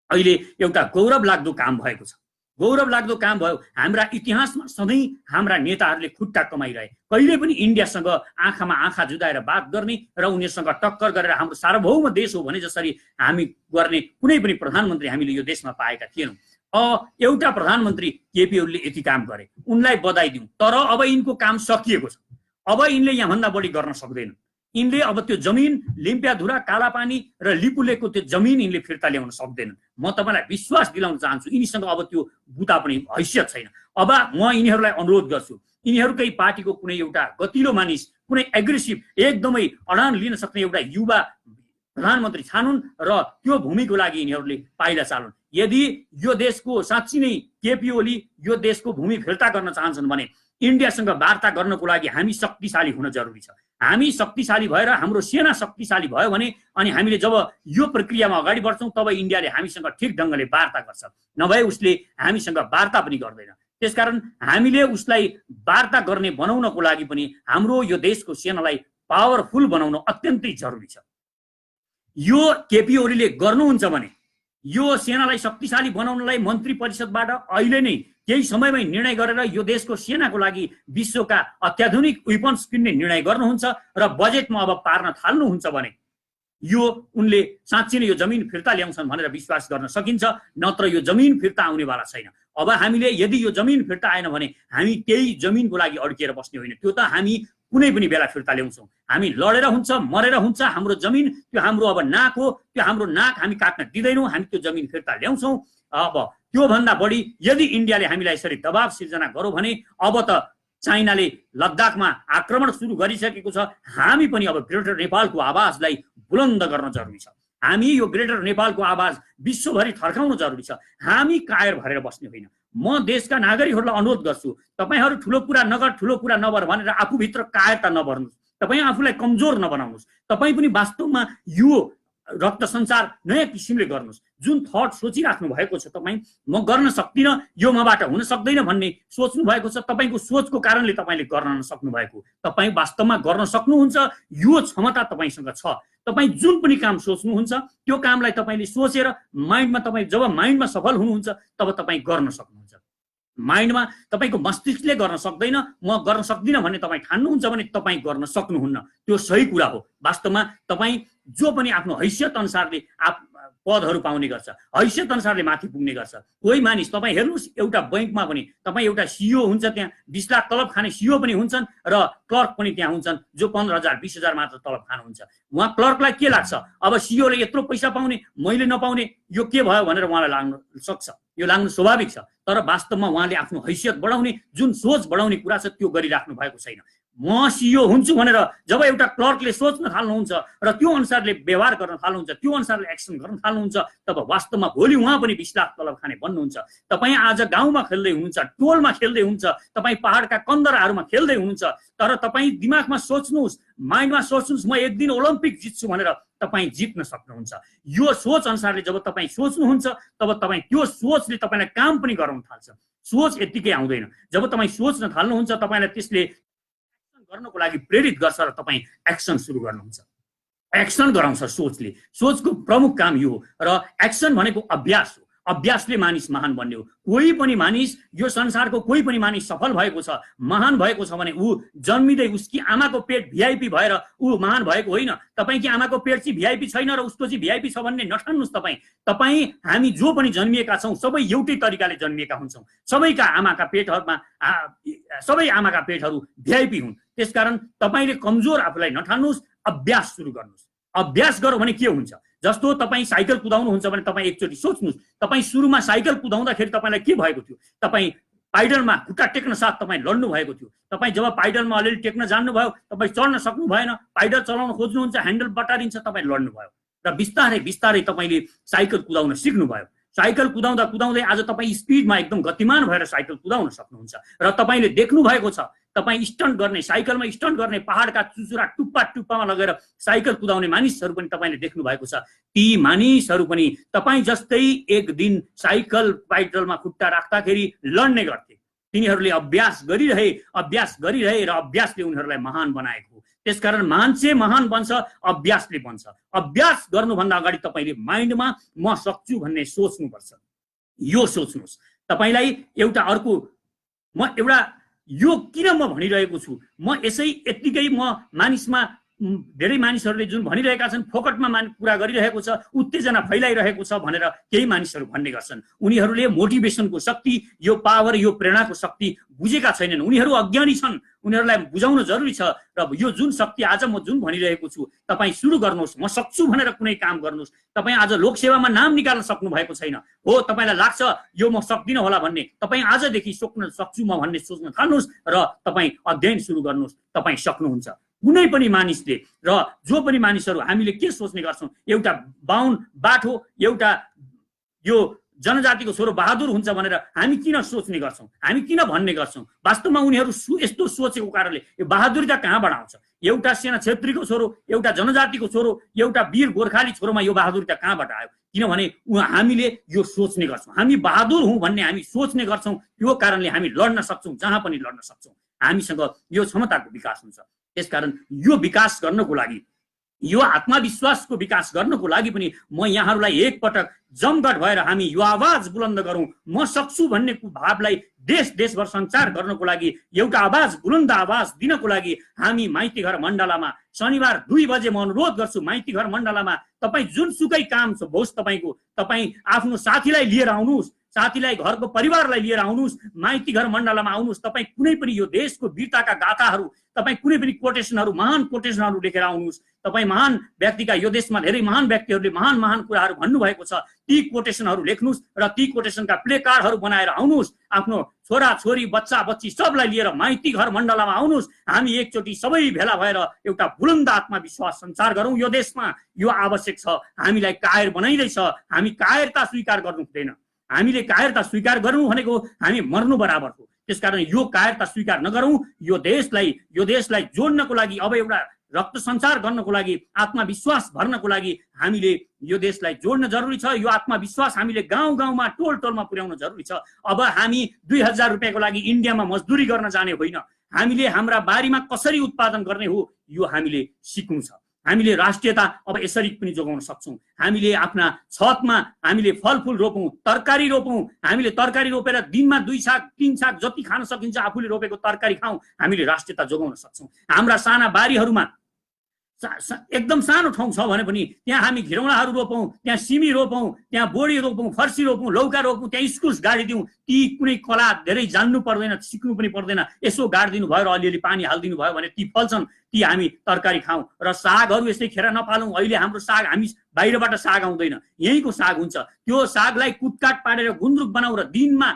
अहिले एउटा गौरव लाग्दो काम भएको छ, गौरव लाग्दो काम भयो। हाम्रा इतिहासमा सधैँ हाम्रा नेताहरूले खुट्टा कमाइरहे, कहिले पनि इन्डियासँग आँखामा आँखा जुदाएर बात गर्ने र उनीहरूसँग टक्कर गरेर हाम्रो सार्वभौम देश हो भने जसरी हामी गर्ने कुनै पनि प्रधानमन्त्री हामीले यो देशमा पाएका थिएनौँ। एउटा प्रधानमन्त्री केपी ओलीले यति काम गरे, उनलाई बधाई दिउँ, तर अब यिनको काम सकिएको छ। अब यिनले यहाँभन्दा बढी गर्न सक्दैनन्। यिनले अब त्यो जमिन लिम्पियाधुरा, कालापानी र लिपुलेकको त्यो जमिन यिनले फिर्ता ल्याउन सक्दैनन्। म तपाईँलाई विश्वास दिलाउन चाहन्छु, यिनीसँग अब त्यो बुता पनि हैसियत छैन। अब म यिनीहरूलाई अनुरोध गर्छु, यिनीहरूकै पार्टीको कुनै एउटा गतिलो मानिस, कुनै एग्रेसिभ, एकदमै अडान लिन सक्ने एउटा युवा प्रधानमन्त्री छानुन् र त्यो भूमिको लागि यिनीहरूले पाइला चालुन्। यदि यो देशको साँच्चै नै केपी ओली यो देशको भूमि फिर्ता गर्न चाहन्छन् भने इन्डियासँग वार्ता गर्नको लागि हामी शक्तिशाली हुन जरुरी छ। हामी शक्तिशाली भएर हाम्रो सेना शक्तिशाली भयो भने अनि हामीले जब यो प्रक्रियामा अगाडि बढ्छौँ तब इन्डियाले हामीसँग ठिक ढङ्गले वार्ता गर्छ, नभए उसले हामीसँग वार्ता पनि गर्दैन। त्यसकारण हामीले उसलाई वार्ता गर्ने बनाउनको लागि पनि हाम्रो यो देशको सेनालाई पावरफुल बनाउन अत्यन्तै जरुरी छ। यो केपी ओलीले गर्नुहुन्छ भने यो सेनालाई शक्तिशाली बनाउनलाई मन्त्री परिषदबाट अहिले नै केही समयमै निर्णय गरेर यो देशको सेनाको लागि विश्वका अत्याधुनिक वेपन्स किन्ने निर्णय गर्नुहुन्छ र बजेटमा अब पार्न थाल्नुहुन्छ भने यो उनले साँच्चै नै यो जमिन फिर्ता ल्याउँछन् भनेर विश्वास गर्न सकिन्छ, नत्र यो जमिन फिर्ता आउनेवाला छैन। अब हामीले यदि यो जमिन फिर्ता आएन भने हामी त्यही जमिनको लागि अड्किएर बस्ने होइन, त्यो त हामी कुनै पनि बेला फिर्ता ल्याउँछौँ। हामी लडेर हुन्छ, मरेर हुन्छ, हाम्रो जमिन त्यो हाम्रो अब नाक हो, त्यो हाम्रो नाक हामी काट्न दिँदैनौँ, हामी त्यो जमिन फिर्ता ल्याउँछौँ। अब त्योभन्दा बढी यदि इन्डियाले हामीलाई यसरी दबाब सिर्जना गरौँ भने अब त चाइनाले लद्दाखमा आक्रमण सुरु गरिसकेको छ। हामी पनि अब ग्रेटर नेपालको आवाजलाई बुलन्द गर्न जरुरी छ। हामी यो ग्रेटर नेपालको आवाज विश्वभरि थर्काउन जरुरी छ। हामी कायर भरेर बस्ने होइन। म देशका नागरिकहरूलाई अनुरोध गर्छु, तपाईहरू ठुलो कुरा नगर, ठुलो कुरा नगर भनेर आफूभित्र कायरता नभर्नुहोस्, तपाईँ आफूलाई कमजोर नबनाउनुहोस्। तपाईँ पनि वास्तवमा यो रक्त सञ्चार नयाँ किसिमले गर्नुहोस्। जुन थट सोचिराख्नु भएको छ तपाईँ, म गर्न सक्दिनँ, यो मबाट हुन सक्दैन भन्ने सोच्नु भएको छ, तपाईँको सोचको कारणले तपाईँले गर्न नसक्नु भएको। तपाईँ वास्तवमा गर्न सक्नुहुन्छ, यो क्षमता तपाईँसँग छ। तपाईँ जुन पनि काम सोच्नुहुन्छ त्यो कामलाई तपाईँले सोचेर माइन्डमा, तपाईँ जब माइन्डमा सफल हुनुहुन्छ तब तपाईँ गर्न सक्नुहुन्छ। माइन्डमा तपाईँको मस्तिष्कले गर्न सक्दैन, म गर्न सक्दिनँ भन्ने तपाईँ ठान्नुहुन्छ भने तपाईँ गर्न सक्नुहुन्न। त्यो सही कुरा हो। वास्तवमा तपाईँ जो पनि आफ्नो हैसियत अनुसारले पदहरू पाउने गर्छ, हैसियत अनुसारले माथि पुग्ने गर्छ। कोही मानिस तपाईँ हेर्नुहोस्, एउटा बैंकमा पनि तपाईँ एउटा सिइओ हुन्छ, त्यहाँ 20 लाख तलब खाने सिइओ पनि हुन्छन् र क्लर्क पनि त्यहाँ हुन्छन् जो 15,000 20,000 मात्र तलब खानुहुन्छ। उहाँ क्लर्कलाई के लाग्छ, अब सिइओले यत्रो पैसा पाउने, मैले नपाउने, यो के भयो भनेर उहाँलाई लाग्न सक्छ, यो लाग्नु स्वाभाविक छ। तर वास्तवमा उहाँले आफ्नो हैसियत बढाउने, जुन सोच बढाउने कुरा छ त्यो गरिराख्नु भएको छैन। म सिइओ हुन्छु भनेर जब एउटा क्लर्कले सोच्न थाल्नुहुन्छ र त्यो अनुसारले व्यवहार गर्न थाल्नुहुन्छ, त्यो अनुसारले एक्सन गर्न थाल्नुहुन्छ, तब वास्तवमा भोलि उहाँ पनि 20 लाख तलब खाने बन्नुहुन्छ। तपाईँ आज गाउँमा खेल्दै हुनुहुन्छ, टोलमा खेल्दै हुनुहुन्छ, तपाईँ पहाडका कन्दराहरूमा खेल्दै हुनुहुन्छ, तर तपाईँ दिमागमा सोच्नुहोस्, माइन्डमा सोच्नुहोस्, म एक दिन ओलम्पिक जित्छु भनेर तपाईँ जित्न सक्नुहुन्छ। यो सोच अनुसारले जब तपाईँ सोच्नुहुन्छ तब तपाईँ त्यो सोचले तपाईँलाई काम पनि गराउन थाल्छ। सोच यत्तिकै आउँदैन। जब तपाईँ सोच्न थाल्नुहुन्छ तपाईँलाई त्यसले गर्नको लागि प्रेरित गर्छ र तपाईँ एक्सन सुरु गर्नुहुन्छ। एक्सन गराउँछ सोचले। सोचको प्रमुख काम यो हो र एक्सन भनेको अभ्यास हो। अभ्यासले मानिस महान बन्ने हो। कोही पनि मानिस, यो संसारको कोही पनि मानिस सफल भएको छ, महान भएको छ भने ऊ जन्मिँदै उसकी आमाको पेट भिआइपी भएर ऊ महान भएको होइन। तपाईँकी आमाको पेट चाहिँ भिआइपी छैन र उसको चाहिँ भिआइपी छ भन्ने नठान्नुहोस्। तपाईँ हामी जो पनि जन्मिएका छौँ सबै एउटै तरिकाले जन्मिएका हुन्छौँ। सबैका आमाका पेटहरूमा सबै आमाका पेटहरू भिआइपी हुन्। त्यसकारण तपाईँले कमजोर आफूलाई नठान्नुहोस्, अभ्यास सुरु गर्नुहोस्। अभ्यास गरौँ भने के हुन्छ? जस्तो तपाईँ साइकल कुदाउनुहुन्छ भने तपाईँ एकचोटि सोच्नुहोस्, तपाईँ सुरुमा साइकल कुदाउँदाखेरि तपाईँलाई के भएको थियो? तपाईँ पाइडलमा खुट्टा टेक्न साथ तपाईँ लड्नु भएको थियो। तपाईँ जब पाइडलमा अलिअलि टेक्न जान्नुभयो, तपाईँ चढ्न सक्नु भएन, पाइडल चलाउन खोज्नुहुन्छ, ह्यान्डल बटारिन्छ, तपाईँ लड्नुभयो र बिस्तारै बिस्तारै तपाईँले साइकल कुदाउन सिक्नुभयो। साइकल कुदाउँदा कुदाउँदै आज तपाईँ स्पिडमा एकदम गतिमान भएर साइकल कुदाउन सक्नुहुन्छ र तपाईँले देख्नु भएको छ तपाईँ स्टन्ट गर्ने, साइकलमा स्टन्ट गर्ने, पहाडका चुचुरा टुप्पा टुप्पामा लगेर साइकल कुदाउने मानिसहरू पनि तपाईँले देख्नु भएको छ। ती मानिसहरू पनि तपाईँ जस्तै एक दिन साइकल पाइडलमा खुट्टा राख्दाखेरि लड्ने गर्थे। तिनीहरूले अभ्यास गरिरहे र अभ्यासले उनीहरूलाई महान बनाएको हो। त्यसकारण मान्छे महान बन्छ, अभ्यासले बन्छ। अभ्यास गर्नुभन्दा अगाडि तपाईँले माइन्डमा म सक्छु भन्ने सोच्नुपर्छ। यो सोच्नुहोस्, तपाईँलाई एउटा अर्को यो किन म भनिरहेको छु, म यत्तिकै म मानिसमा धेरै मानिसहरूले जुन भनिरहेका छन् फोकटमा कुरा गरिरहेको छ, उत्तेजना फैलाइरहेको छ भनेर केही मानिसहरू भन्ने गर्छन्। उनीहरूले मोटिभेसनको शक्ति, यो पावर, यो प्रेरणाको शक्ति बुझेका छैनन्। उनीहरू अज्ञानी छन्। उनीहरूलाई बुझाउन जरुरी छ। र यो जुन शक्ति आज म जुन भनिरहेको छु, तपाईँ सुरु गर्नुहोस्। म सक्छु भनेर कुनै काम गर्नुहोस्। तपाईँ आज लोकसेवामा नाम निकाल्न सक्नु भएको छैन हो, तपाईँलाई लाग्छ यो म सक्दिनँ होला भन्ने, तपाईँ आजदेखि सोच्न सक्छु म भन्ने सोच्न थाल्नुहोस् र तपाईँ अध्ययन सुरु गर्नुहोस्। तपाईँ सक्नुहुन्छ। कुनै पनि मानिसले र जो पनि मानिसहरू हामीले के सोच्ने गर्छौँ, एउटा बाठो, एउटा यो जनजातिको छोरो बहादुर हुन्छ भनेर हामी किन सोच्ने गर्छौँ, हामी किन भन्ने गर्छौँ? वास्तवमा उनीहरू यस्तो सोचेको कारणले यो बहादुरिता कहाँबाट आउँछ? एउटा सेना क्षेत्रीको छोरो, एउटा जनजातिको छोरो, एउटा वीर गोर्खाली छोरोमा यो बहादुरिता कहाँबाट आयो? किनभने हामीले यो सोच्ने गर्छौँ, हामी बहादुर हौँ भन्ने हामी सोच्ने गर्छौँ। त्यो कारणले हामी लड्न सक्छौँ, जहाँ पनि लड्न सक्छौँ। हामीसँग यो क्षमताको विकास हुन्छ। त्यसकारण यो विकास गर्नको लागि, यो आत्मविश्वासको विकास गर्नको लागि पनि म यहाँहरूलाई एकपटक जमघट भएर हामी यो आवाज बुलन्द गरौँ। म सक्छु भन्ने भावलाई देशभर सञ्चार गर्नको लागि, एउटा आवाज, बुलन्द आवाज दिनको लागि हामी माइतीघर मण्डलामा शनिबार 2 बजे म अनुरोध गर्छु। माइतीघर मण्डलामा तपाईँ जुनसुकै काम छ होस् तपाईँको, तपाईँ आफ्नो साथीलाई लिएर आउनुहोस्, साथीलाई, घरको परिवारलाई लिएर आउनुहोस्, माइतीघर मण्डलामा आउनुहोस्। तपाईँ कुनै पनि यो देशको वीरताका गाथाहरू, तपाईँ कुनै पनि कोटेसनहरू, महान कोटेसनहरू लेखेर आउनुहोस्। तपाईँ महान व्यक्तिका, यो देशमा धेरै महान व्यक्तिहरूले महान महान कुराहरू भन्नुभएको छ, ती कोटेसनहरू लेख्नुहोस् र ती कोटेसनका प्ले कार्डहरू बनाएर आउनुहोस्। आफ्नो छोरा छोरी, बच्चा बच्ची सबलाई लिएर माइतीघर मण्डलामा आउनुहोस्। हामी एकचोटि सबै भेला भएर एउटा बुलन्द आत्मविश्वास सञ्चार गरौँ। यो देशमा यो आवश्यक छ। हामीलाई कायर बनाइँदैछ। हामी कायरता स्वीकार गर्नु हुँदैन। हामीले कायरता स्वीकार गर्नु भनेको हामी मर्नु बराबर हो। त्यसकारण यो कायरता स्वीकार नगरौँ। यो देशलाई जोड्नको लागि, अब एउटा रक्त सञ्चार गर्नको लागि, आत्मविश्वास भर्नको लागि हामीले यो देशलाई जोड्न जरुरी छ। यो आत्मविश्वास हामीले गाउँ गाउँमा, टोल टोलमा पुर्याउन जरुरी छ। अब हामी 2000 रुपियाँको लागि इन्डियामा मजदुरी गर्न जाने होइन। हामीले हाम्रा बारीमा कसरी उत्पादन गर्ने हो यो हामीले सिक्नु छ। हामीले राष्ट्रियता अब यसरी पनि जोगाउन सक्छौँ। हामीले आफ्ना छतमा हामीले फलफुल रोपौँ, तरकारी रोपौँ। हामीले तरकारी रोपेर दिनमा 2 साग 3 साग जति खान सकिन्छ आफूले रोपेको तरकारी खाउँ। हामीले राष्ट्रियता जोगाउन सक्छौँ। हाम्रा साना बारीहरूमा एकदम सानो ठाउँ छ भने पनि त्यहाँ हामी घिरौँडाहरू रोपौँ, त्यहाँ सिमी रोपौँ, त्यहाँ बोडी रोपौँ, फर्सी रोपौँ, लौका रोपौँ, त्यहाँ इस्कुस गाडिदिउँ। ती कुनै कला धेरै जान्नु पर्दैन, सिक्नु पनि पर्दैन। यसो गाडिदिनु भयो र अलिअलि पानी हालिदिनु भयो भने ती फल्छन्। ती हामी तरकारी खाउँ र सागहरू यसै खेर नपालौँ। अहिले हाम्रो साग, हामी बाहिरबाट साग आउँदैन, यहीँको साग हुन्छ। त्यो सागलाई कुटकाट पारेर गुन्द्रुक बनाऊ र दिनमा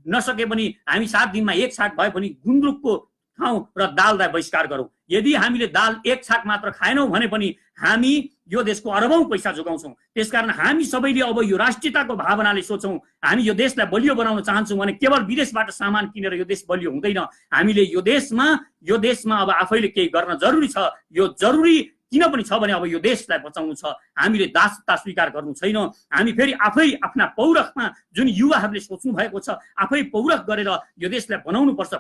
नसके पनि हामी 7 दिनमा 1 साग भए पनि गुन्द्रुकको खाउँ र दाललाई बहिष्कार गरौँ। यदि हामीले दाल 1 साग मात्र खाएनौँ भने पनि हामी यो देशको अरबौं पैसा जोगाउँछौँ। त्यसकारण हामी सबैले अब यो राष्ट्रियताको भावनाले सोचौँ। हामी यो देशलाई बलियो बनाउन चाहन्छौँ भने केवल विदेशबाट सामान किनेर यो देश बलियो हुँदैन। हामीले यो देशमा अब आफैले केही गर्न जरुरी छ। यो जरुरी किन पनि छ भने अब यो देशलाई बचाउनु छ। हामीले दासता स्वीकार गर्नु छैन। हामी फेरि आफै आफ्ना पौरखमा, जुन युवाहरूले सोच्नु भएको छ, आफै पौरख गरेर यो देशलाई बनाउनु पर्छ।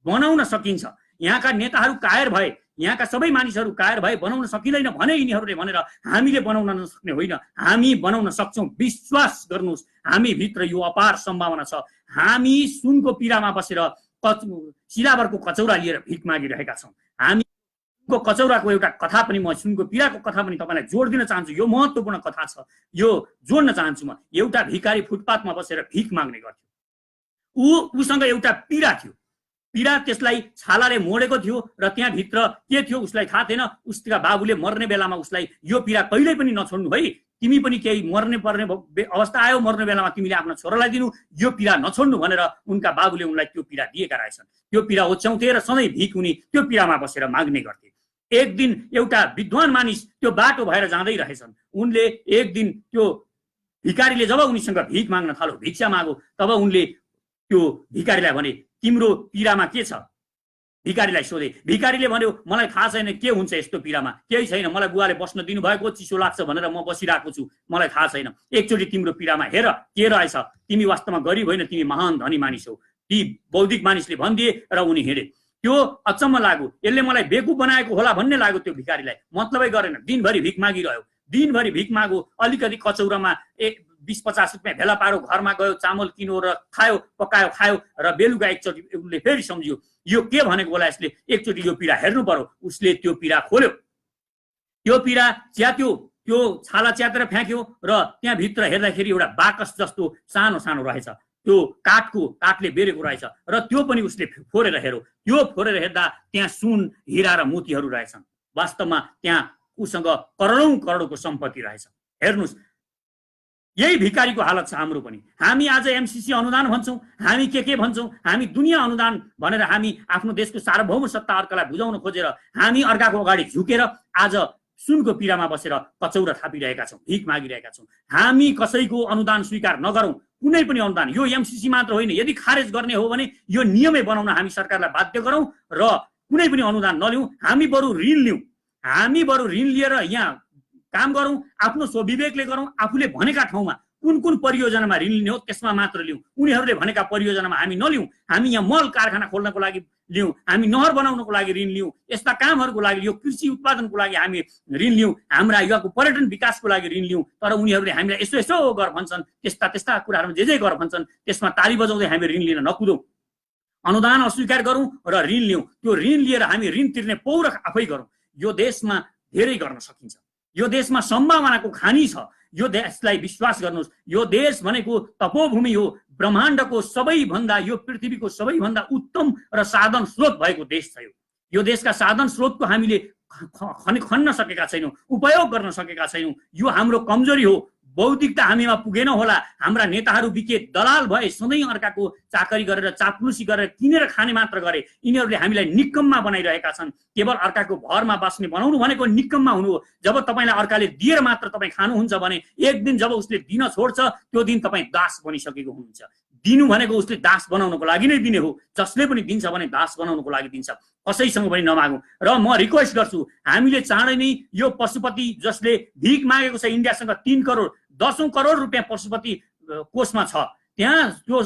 बनाउन सकिन्छ। यहाँका नेताहरू कायर भए, यहाँका सबै मानिसहरू कायर भए बनाउन सकिँदैन भने यिनीहरूले भनेर हामीले बनाउन नसक्ने होइन, हामी बनाउन सक्छौँ। विश्वास गर्नुहोस्, हामी भित्र यो अपार सम्भावना छ। हामी सुनको पिरामा बसेर सिलावरको कचौरा लिएर भिख मागिरहेका छौँ। हामी सुनको कचौराको एउटा कथा पनि, म सुनको पिराको कथा पनि तपाईँलाई जोड दिन चाहन्छु। यो महत्त्वपूर्ण कथा छ, यो जोड्न चाहन्छु म। एउटा भिखारी फुटपाथमा बसेर भिख माग्ने गर्थ्यो। उसँग एउटा पिरा थियो। पिरा त्यसलाई छालाले मोडेको थियो र त्यहाँभित्र के थियो उसलाई थाहा थिएन। उसका बाबुले मर्ने बेलामा उसलाई यो पिरा कहिल्यै पनि नछोड्नु है, तिमी पनि केही मर्ने पर्ने अवस्था आयो, मर्ने बेलामा तिमीले आफ्नो छोरालाई दिनु, यो पिरा नछोड्नु भनेर उनका बाबुले उनलाई त्यो पिरा दिएका रहेछन्। त्यो पिरा ओछ्याउँथे र सधैँ भिख उनी त्यो पिरामा बसेर माग्ने गर्थे। एक दिन एउटा विद्वान मानिस त्यो बाटो भएर जाँदै रहेछन्। उनले एक दिन त्यो भिखारीले जब उनीसँग भिख माग्न थाल्यो, भिक्षा मागो, तब उनले त्यो भिखारीलाई भने तिम्रो पिरामा के छ? भिखारीलाई सोधे। भिखारीले भन्यो मलाई थाहा छैन के हुन्छ यस्तो पिरामा, केही छैन, मलाई बुवाले बस्न दिनुभएको, चिसो लाग्छ भनेर म बसिरहेको छु, मलाई थाहा छैन। एकचोटि तिम्रो पिरामा हेर के रहेछ, तिमी वास्तवमा गरिब होइन, तिमी महान धनी मानिस हौ। ती बौद्धिक मानिसले भनिदिए र उनी हिँडे। त्यो अचम्म लाग्यो, यसले मलाई बेकुफ बनाएको होला भन्ने लाग्यो त्यो भिखारीलाई। मतलबै गरेन, दिनभरि भिख मागिरह्यो, दिनभरि भिख मागो, अलिकति कचौरामा 20-50 रुपियाँ भेला पारो, घरमा गयो, चामल किन्यो र खायो, पकायो खायो, र बेलुका एकचोटि उसले फेरि सम्झ्यो यो के भनेको होला यसले, एकचोटि यो पिरा हेर्नु पर्यो। उसले त्यो पिरा खोल्यो, त्यो पिरा च्यात्यो, त्यो छाला च्यातेर फ्याँक्यो र त्यहाँभित्र हेर्दाखेरि एउटा बाकस जस्तो सानो सानो रहेछ, त्यो काठले बेरेको रहेछ र त्यो पनि उसले फोरेर हेर्यो। त्यो फोरेर हेर्दा त्यहाँ सुन, हिरा र मोतीहरू रहेछन्। वास्तवमा त्यहाँ उसँग करोडौं सम्पत्ति रहेछ। हेर्नुहोस्, यही भिखारीको हालत छ हाम्रो पनि। हामी आज एमसीसी अनुदान भन्छौँ, हामी के भन्छौँ, हामी दुनियाँ अनुदान भनेर हामी आफ्नो देशको सार्वभौम सत्ता अर्कालाई बुझाउन खोजेर हामी अर्काको अगाडि झुकेर आज सुनको पिरामा बसेर कचौरा थापिरहेका छौँ, भिख मागिरहेका छौँ। हामी कसैको अनुदान स्वीकार नगरौँ, कुनै पनि अनुदान। यो एमसीसी मात्र होइन, यदि खारेज गर्ने हो भने यो नियमै बनाउन हामी सरकारलाई बाध्य गरौँ र कुनै पनि अनुदान नलिउँ। हामी बरु ऋण लिउँ, हामी बरु ऋण लिएर यहाँ काम गरौँ, आफ्नो स्वविवेकले गरौँ। आफूले भनेका ठाउँमा कुन परियोजनामा ऋण लिने हो त्यसमा मात्र लिउँ, उनीहरूले भनेका परियोजनामा हामी नलिउँ। हामी यहाँ मल कारखाना खोल्नको लागि लिउँ, हामी नहर बनाउनको लागि ऋण लिउँ, यस्ता कामहरूको लागि, यो कृषि उत्पादनको लागि हामी ऋण लिउँ, हाम्रा युवाको पर्यटन विकासको लागि ऋण लिउँ। तर उनीहरूले हामीलाई यसो गर भन्छन्, त्यस्ता कुराहरूमा जे गर भन्छन्, त्यसमा ताली बजाउँदै हामी ऋण लिन नकुदौँ। अनुदान अस्वीकार गरौँ र ऋण लिउँ। त्यो ऋण लिएर हामी ऋण तिर्ने पौरख आफै गरौँ। यो देशमा धेरै गर्न सकिन्छ, यो देशमा सम्भावनाको खानी छ। यो देशलाई विश्वास गर्नुहोस्, यो देश भनेको तपोभूमि हो, ब्रह्माण्डको सबैभन्दा, यो पृथ्वीको सबैभन्दा उत्तम र साधन स्रोत भएको देश छ। यो देशका साधन स्रोतको हामीले खन्न सकेका छैनौँ, उपयोग गर्न सकेका छैनौँ। यो हाम्रो कमजोरी हो। बौद्धिकता हामीमा पुगेन होला। हाम्रा नेताहरू बिके दलाल भए, सधैँ अर्काको चाकरी गरेर चाप्लुसी गरेर किनेर खाने मात्र गरे। यिनीहरूले हामीलाई निकम्मा बनाइरहेका छन्। केवल अर्काको भरमा बस्ने बनाउनु भनेको निकम्मा हुनु हो। जब तपाईँलाई अर्काले दिएर मात्र तपाईँ खानुहुन्छ भने एक दिन जब उसले दिन छोड्छ त्यो दिन तपाईँ दास बनिसकेको हुनुहुन्छ। दिनु भनेको उसले दास बनाउनको लागि नै दिने हो। जसले पनि दिन्छ भने दास बनाउनको लागि दिन्छ, कसैसँग पनि नमागौँ। र म रिक्वेस्ट गर्छु, हामीले चाँडै नै यो पशुपति जसले भिख मागेको छ इन्डियासँग 3 करोड 10 करोड रुपियाँ पशुपति कोषमा छ, त्यहाँ त्यो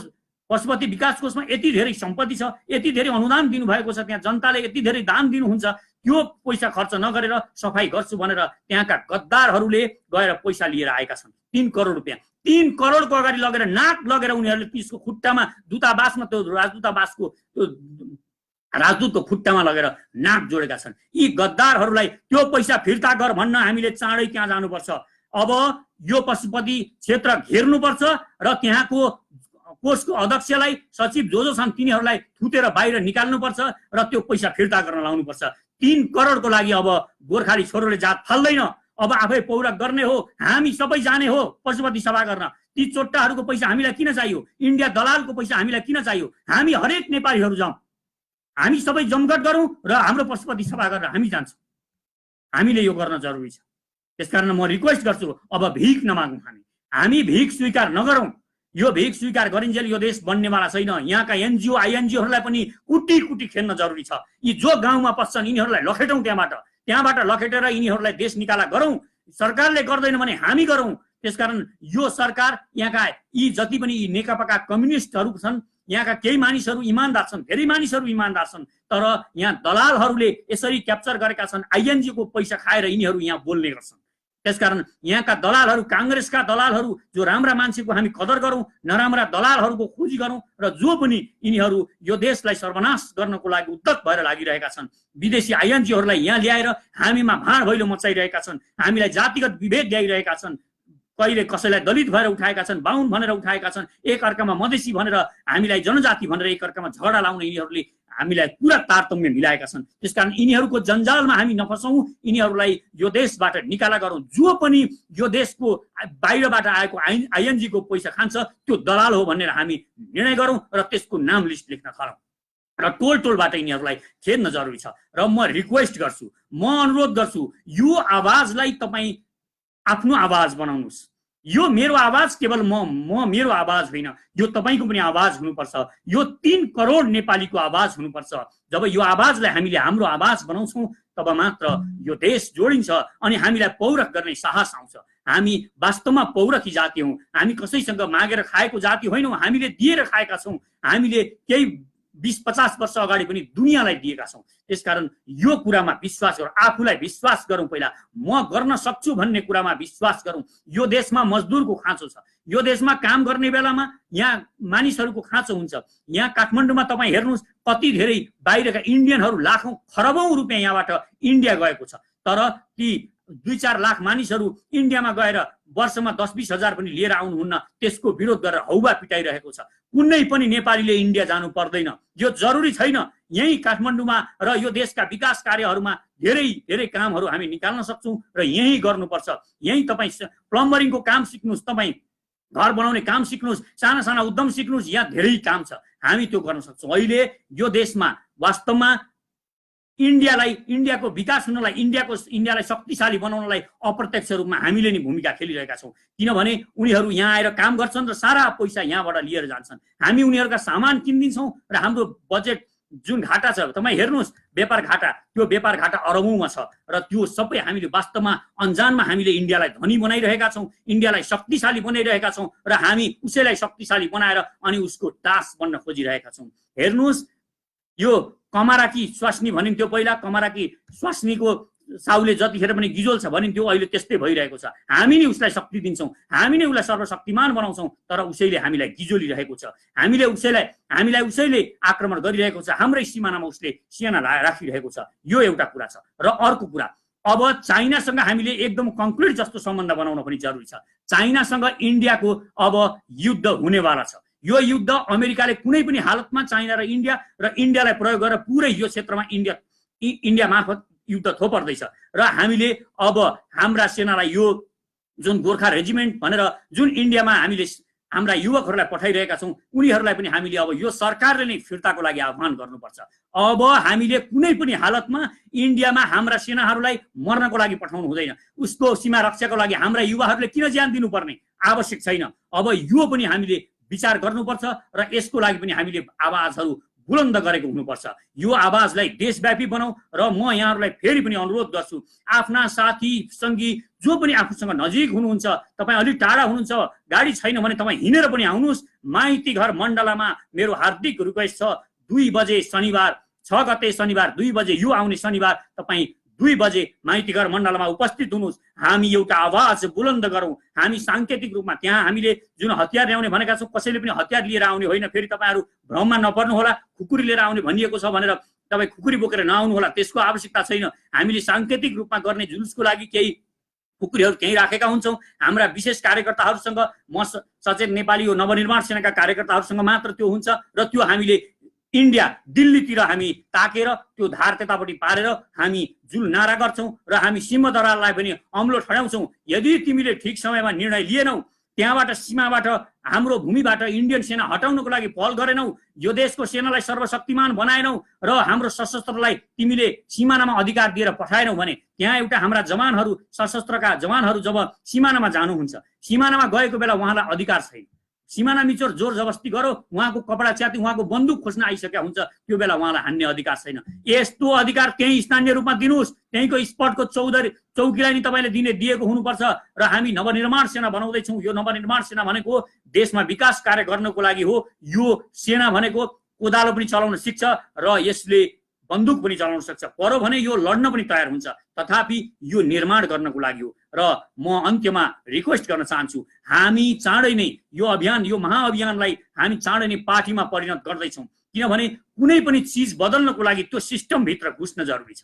पशुपति विकास कोषमा यति धेरै सम्पत्ति छ, यति धेरै अनुदान दिनुभएको छ, त्यहाँ जनताले यति धेरै दान दिनुहुन्छ, त्यो पैसा खर्च नगरेर सफाई गर्छु भनेर त्यहाँका गद्दारहरूले गएर पैसा लिएर आएका छन्। 3 करोड रुपियाँ 3 करोडको अगाडि लगेर नाक लगेर उनीहरूले त्यसको खुट्टामा, दूतावासमा, त्यो राजदूतावासको त्यो राजदूतको खुट्टामा लगेर नाक जोडेका छन्। यी गद्दारहरूलाई त्यो पैसा फिर्ता गर भन्न हामीले चाँडै त्यहाँ जानुपर्छ। अब यो पशुपति क्षेत्र घेर्नुपर्छ र त्यहाँको कोषको अध्यक्षलाई, सचिव जो छन् तिनीहरूलाई थुतेर बाहिर निकाल्नुपर्छ र त्यो पैसा फिर्ता गर्न लाउनुपर्छ। 3 करोडको लागि अब गोर्खाली छोरोले जात फाल्दैन, अब आफै पौरख गर्ने हो। हामी सबै जाने हो पशुपति सभा गर्न। ती चोट्टाहरूको पैसा हामीलाई किन चाहियो? इन्डिया दलालको पैसा हामीलाई किन चाहियो? हामी हरेक नेपालीहरू जाउँ, हामी सबै जमघट गरौँ र हाम्रो पशुपति सभा गरेर हामी जान्छौँ। हामीले यो गर्न जरुरी छ। त्यसकारण म रिक्वेस्ट गर्छु, अब भिख नमागौँ, हामी भिख स्वीकार नगरौँ। यो भिख स्वीकार गरिन्जेल यो देश बन्नेवाला छैन। यहाँका एनजिओ आइएनजिओहरूलाई पनि कुटी कुटी खेल्न जरुरी छ। यी जो गाउँमा पस्छन् यिनीहरूलाई लखेटौँ, त्यहाँबाट लखेटेर यिनीहरूलाई देश निकाला गरौँ। सरकारले गर्दैन भने हामी गरौँ। त्यसकारण यो सरकार, यहाँका यी जति पनि यी नेकपाका कम्युनिस्टहरू छन्, यहाँका केही मानिसहरू इमानदार छन्, धेरै मानिसहरू इमानदार छन्, तर यहाँ दलालहरूले यसरी क्याप्चर गरेका छन्। आइएनजी को पैसा खाएर यिनीहरू यहाँ बोल्ने गर्छन्। त्यसकारण यहाँका दलालहरू, कांग्रेसका दलालहरू, जो राम्रा मान्छेको हामी कदर गरौँ, नराम्रा दलालहरूको खोजी गरौँ, र जो पनि यिनीहरू यो देशलाई सर्वनाश गर्नको लागि उद्यत भएर लागिरहेका छन्, विदेशी आइएनजीहरूलाई यहाँ ल्याएर हामीमा भाँड भैलो मचाइरहेका छन्, हामीलाई जातिगत विभेद ल्याइरहेका छन्, कहिले कसैलाई दलित भएर उठाएका छन्, बाहुन भनेर उठाएका छन्, एक अर्कामा मधेसी भनेर हामीलाई जनजाति भनेर एक अर्कामा झगडा लाउने यिनीहरूले हामीलाई पुरा तारतम्य मिलाएका छन्। त्यसकारण यिनीहरूको जन्जालमा हामी नफसौँ, यिनीहरूलाई यो देशबाट निकाला गरौँ। जो पनि यो देशको बाहिरबाट आएको आइएनजी को पैसा खान्छ त्यो दलाल हो भनेर हामी निर्णय गरौँ र त्यसको नाम लिस्ट लेख्न थालौँ र टोल टोलबाट यिनीहरूलाई खेद्न जरुरी छ। र म रिक्वेस्ट गर्छु, म अनुरोध गर्छु, यो आवाजलाई तपाईँ आफ्नो आवाज बनाउनुस्। यो मेरो आवाज केवल मेरो आवाज होइन, यो तपाईको पनि आवाज हुनुपर्छ। यो 3 करोड नेपालीको आवाज हुनुपर्छ। जब यो आवाजलाई हामीले हाम्रो आवाज बनाउँछौँ तब मात्र यो देश जोडिन्छ अनि हामीलाई पौरख गर्ने साहस आउँछ। हामी वास्तवमा पौरखी जाति हौँ, हामी कसैसँग मागेर खाएको जाति होइनौँ, हामीले दिएर खाएका छौँ। हामीले केही 20-50 वर्ष अगाडि पनि दुनियाँलाई दिएका छौँ। त्यसकारण यो कुरामा विश्वास गरौँ, आफूलाई विश्वास गरौँ। पहिला म गर्न सक्छु भन्ने कुरामा विश्वास गरौँ। यो देशमा मजदुरको खाँचो छ, यो देशमा काम गर्ने बेलामा यहाँ मानिसहरूको खाँचो हुन्छ। यहाँ काठमाडौँमा तपाईँ हेर्नुहोस् कति धेरै बाहिरका इन्डियनहरू लाखौँ खरबौँ रुपियाँ यहाँबाट इन्डिया गएको छ, तर ती 2-4 लाख मानिसहरू इन्डियामा गएर वर्षमा 10-20 हजार पनि लिएर आउनुहुन्न। त्यसको विरोध गरेर हौवा पिटाइरहेको छ। कुनै पनि नेपालीले इन्डिया जानु पर्दैन, यो जरुरी छैन। यही काठमाडौँमा र यो देशका विकास कार्यहरूमा धेरै धेरै कामहरू हामी निकाल्न सक्छौँ र यही गर्नुपर्छ। यही तपाईँ प्लम्बरिङको काम सिक्नुहोस्, तपाईँ घर बनाउने काम सिक्नुहोस्, साना साना उद्यम सिक्नुहोस्, यहाँ धेरै काम छ, हामी त्यो गर्न सक्छौँ। अहिले यो देशमा वास्तवमा इन्डियाको विकास हुनलाई, इन्डियालाई शक्तिशाली बनाउनलाई अप्रत्यक्ष रूपमा हामीले नै भूमिका खेलिरहेका छौँ। किनभने उनीहरू यहाँ आएर काम गर्छन् र सारा पैसा यहाँबाट लिएर जान्छन्। हामी उनीहरूका सामान किनिदिन्छौँ र हाम्रो बजेट जुन घाटा छ तपाईँ हेर्नुहोस्, व्यापार घाटा, त्यो व्यापार घाटा अरबौँमा छ र त्यो सबै हामीले वास्तवमा अन्जानमा हामीले इन्डियालाई धनी बनाइरहेका छौँ, इन्डियालाई शक्तिशाली बनाइरहेका छौँ र हामी उसैलाई शक्तिशाली बनाएर अनि उसको दास बन्न खोजिरहेका छौँ। हेर्नुहोस्, यो कमराकी स्वास्नी भनिन्थ्यो पहिला, कमराकी स्वास्नीको साउले जतिखेर पनि गिजोल छ भनिन्थ्यो, अहिले त्यस्तै भइरहेको छ। हामी नै उसलाई शक्ति दिन्छौँ, हामी नै उसलाई सर्वशक्तिमान बनाउँछौँ, तर उसैले हामीलाई गिजोलिरहेको छ, हामीलाई उसैले आक्रमण गरिरहेको छ, हाम्रै सिमानामा उसले सेना राखिरहेको छ। यो एउटा कुरा छ। र अर्को कुरा, अब चाइनासँग हामीले एकदम कङ्क्रिट जस्तो सम्बन्ध बनाउन पनि जरुरी छ। चाइनासँग इन्डियाको अब युद्ध हुनेवाला छ। यो युद्ध अमेरिकाले कुनै पनि हालतमा चाइना र इन्डियालाई प्रयोग गरेर पुरै यो क्षेत्रमा इन्डिया मार्फत युद्ध थोपर्दैछ र हामीले अब हाम्रा सेनालाई यो जुन गोर्खा रेजिमेन्ट भनेर जुन इन्डियामा हामीले हाम्रा युवकहरूलाई पठाइरहेका छौँ, उनीहरूलाई पनि हामीले अब यो सरकारले नै फिर्ताको लागि आह्वान गर्नुपर्छ। अब हामीले कुनै पनि हालतमा इन्डियामा हाम्रा सेनाहरूलाई मर्नको लागि पठाउनु हुँदैन। उसको सीमा रक्षाको लागि हाम्रा युवाहरूले किन ज्यान दिनुपर्ने आवश्यक छैन। अब यो पनि हामीले विचार गर्नुपर्छ र यसको लागि पनि हामीले आवाजहरू बुलन्द गरेको हुनुपर्छ। यो आवाजलाई देशव्यापी बनाऊ र म यहाँहरूलाई फेरि पनि अनुरोध गर्छु, आफ्ना साथी सङ्गी जो पनि आफूसँग नजिक हुनुहुन्छ, तपाईँ अलिक टाढा हुनुहुन्छ, गाडी छैन भने तपाईँ हिँडेर पनि आउनुहोस्। माइती घर मण्डलामा मेरो हार्दिक रिक्वेस्ट छ, 2 बजे शनिबार, 6 गते शनिबार 2 बजे, यो आउने शनिबार तपाईँ 2 बजे माइतीघर मण्डलमा उपस्थित हुनुहोस्। हामी एउटा आवाज बुलन्द गरौँ। हामी सांकेतिक रूपमा त्यहाँ हामीले जुन हतियार ल्याउने भनेका छौँ, कसैले पनि हतियार लिएर आउने होइन। फेरि तपाईँहरू भ्रममा नपर्नु होला, खुकुरी लिएर आउने भनिएको छ भनेर तपाईँ खुकुरी बोकेर नआउनु होला, त्यसको आवश्यकता छैन। हामीले सांकेतिक रूपमा गर्ने जुलुसको लागि केही खुकुरीहरू त्यहीँ राखेका हुन्छौँ। हाम्रा विशेष कार्यकर्ताहरूसँग, म सचेत नेपाली हो नवनिर्माण सेनाका कार्यकर्ताहरूसँग मात्र त्यो हुन्छ र त्यो हामीले इन्डिया दिल्लीतिर हामी ताकेर त्यो धार त्यतापट्टि पारेर हामी जुन नारा गर्छौँ र हामी सिंहदरबारलाई पनि अम्लो ठड्याउँछौँ। यदि तिमीले ठिक समयमा निर्णय लिएनौ, त्यहाँबाट सीमाबाट हाम्रो भूमिबाट इन्डियन सेना हटाउनको लागि पहल गरेनौ, यो देशको सेनालाई सर्वशक्तिमान बनाएनौ र हाम्रो सशस्त्रलाई तिमीले सिमानामा अधिकार दिएर पठाएनौ भने त्यहाँ एउटा हाम्रा जवानहरू, सशस्त्रका जवानहरू जब सिमानामा जानुहुन्छ, सिमानामा गएको बेला उहाँलाई अधिकार छैन। सिमाना मिचोर जोर जबरजस्ती गरो, उहाँको कपडा च्याति उहाँको बन्दुक खोज्न आइसकेका हुन्छ, त्यो बेला उहाँलाई हान्ने अधिकार छैन। यस्तो अधिकार त्यही स्थानीय रूपमा दिनुहोस्, त्यहीँको स्पटको चौकीलाई नि तपाईँले दिएको हुनुपर्छ। र हामी नवनिर्माण सेना बनाउँदैछौँ। यो नवनिर्माण सेना भनेको देशमा विकास कार्य गर्नको लागि हो। यो सेना भनेको कोदालो पनि चलाउन सिक्छ र यसले बन्दुक पनि चलाउन सक्छ। परो भने यो लड्न पनि तयार हुन्छ, तथापि यो निर्माण गर्नको लागि हो। र म अन्त्यमा रिक्वेस्ट गर्न चाहन्छु, हामी चाँडै नै यो अभियान, यो महाअभियानलाई हामी चाँडै नै पार्टीमा परिणत गर्दैछौँ। किनभने कुनै पनि चिज बदल्नको लागि त्यो सिस्टमभित्र घुस्न जरुरी छ।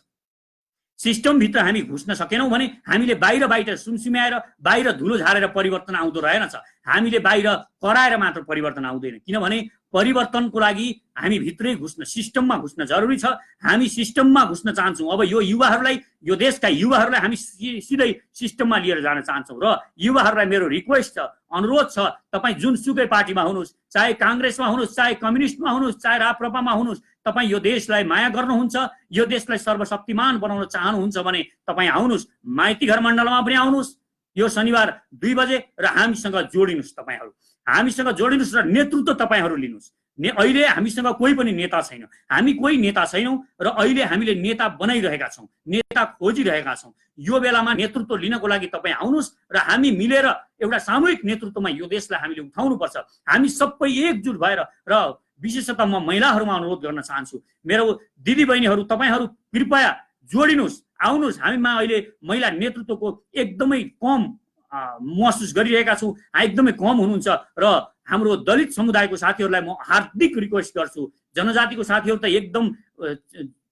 सिस्टमभित्र हामी घुस्न सकेनौँ भने हामीले बाहिर सुमसुम्याएर बाहिर धुलो झारेर परिवर्तन आउँदो रहेनछ। हामीले बाहिर कराएर मात्र परिवर्तन आउँदैन। किनभने परिवर्तनको लागि हामी भित्रै घुस्न, सिस्टममा घुस्न जरुरी छ। हामी सिस्टममा घुस्न चाहन्छौँ। अब यो युवाहरूलाई, यो देशका युवाहरूलाई हामी सिधै सिस्टममा लिएर जान चाहन्छौँ। र युवाहरूलाई मेरो रिक्वेस्ट छ, अनुरोध छ, तपाईँ जुनसुकै पार्टीमा हुनुहोस्, चाहे काङ्ग्रेसमा हुनुहोस्, चाहे कम्युनिस्टमा हुनुहोस्, चाहे राप्रपामा हुनुहोस्, तपाईँ यो देशलाई माया गर्नुहुन्छ, यो देशलाई सर्वशक्तिमान बनाउन चाहनुहुन्छ भने तपाईँ आउनुहोस्, माइतीघर मण्डलमा पनि आउनुहोस् यो शनिबार 2 बजे र हामीसँग जोडिनुहोस्। तपाईँहरू हामीसँग जोडिनुहोस् र नेतृत्व तपाईँहरू लिनुहोस्। अहिले हामीसँग कोही पनि नेता छैन, हामी कोही नेता छैनौँ र अहिले हामीले नेता बनाइरहेका छौँ, नेता खोजिरहेका छौँ। यो बेलामा नेतृत्व लिनको लागि तपाईँ आउनुहोस् र हामी मिलेर एउटा सामूहिक नेतृत्वमा यो देशलाई हामीले उठाउनुपर्छ। हामी सबै एकजुट भएर, र विशेषतः म महिलाहरूमा अनुरोध गर्न चाहन्छु, मेरो दिदीबहिनीहरू, तपाईँहरू कृपया जोडिनुहोस्, आउनुहोस्। हामीमा अहिले महिला नेतृत्वको एकदमै कम महसुस गरिरहेका छौँ, एकदमै कम हुनुहुन्छ। र हाम्रो दलित समुदायको साथीहरूलाई म हार्दिक रिक्वेस्ट गर्छु, जनजातिको साथीहरू त एकदम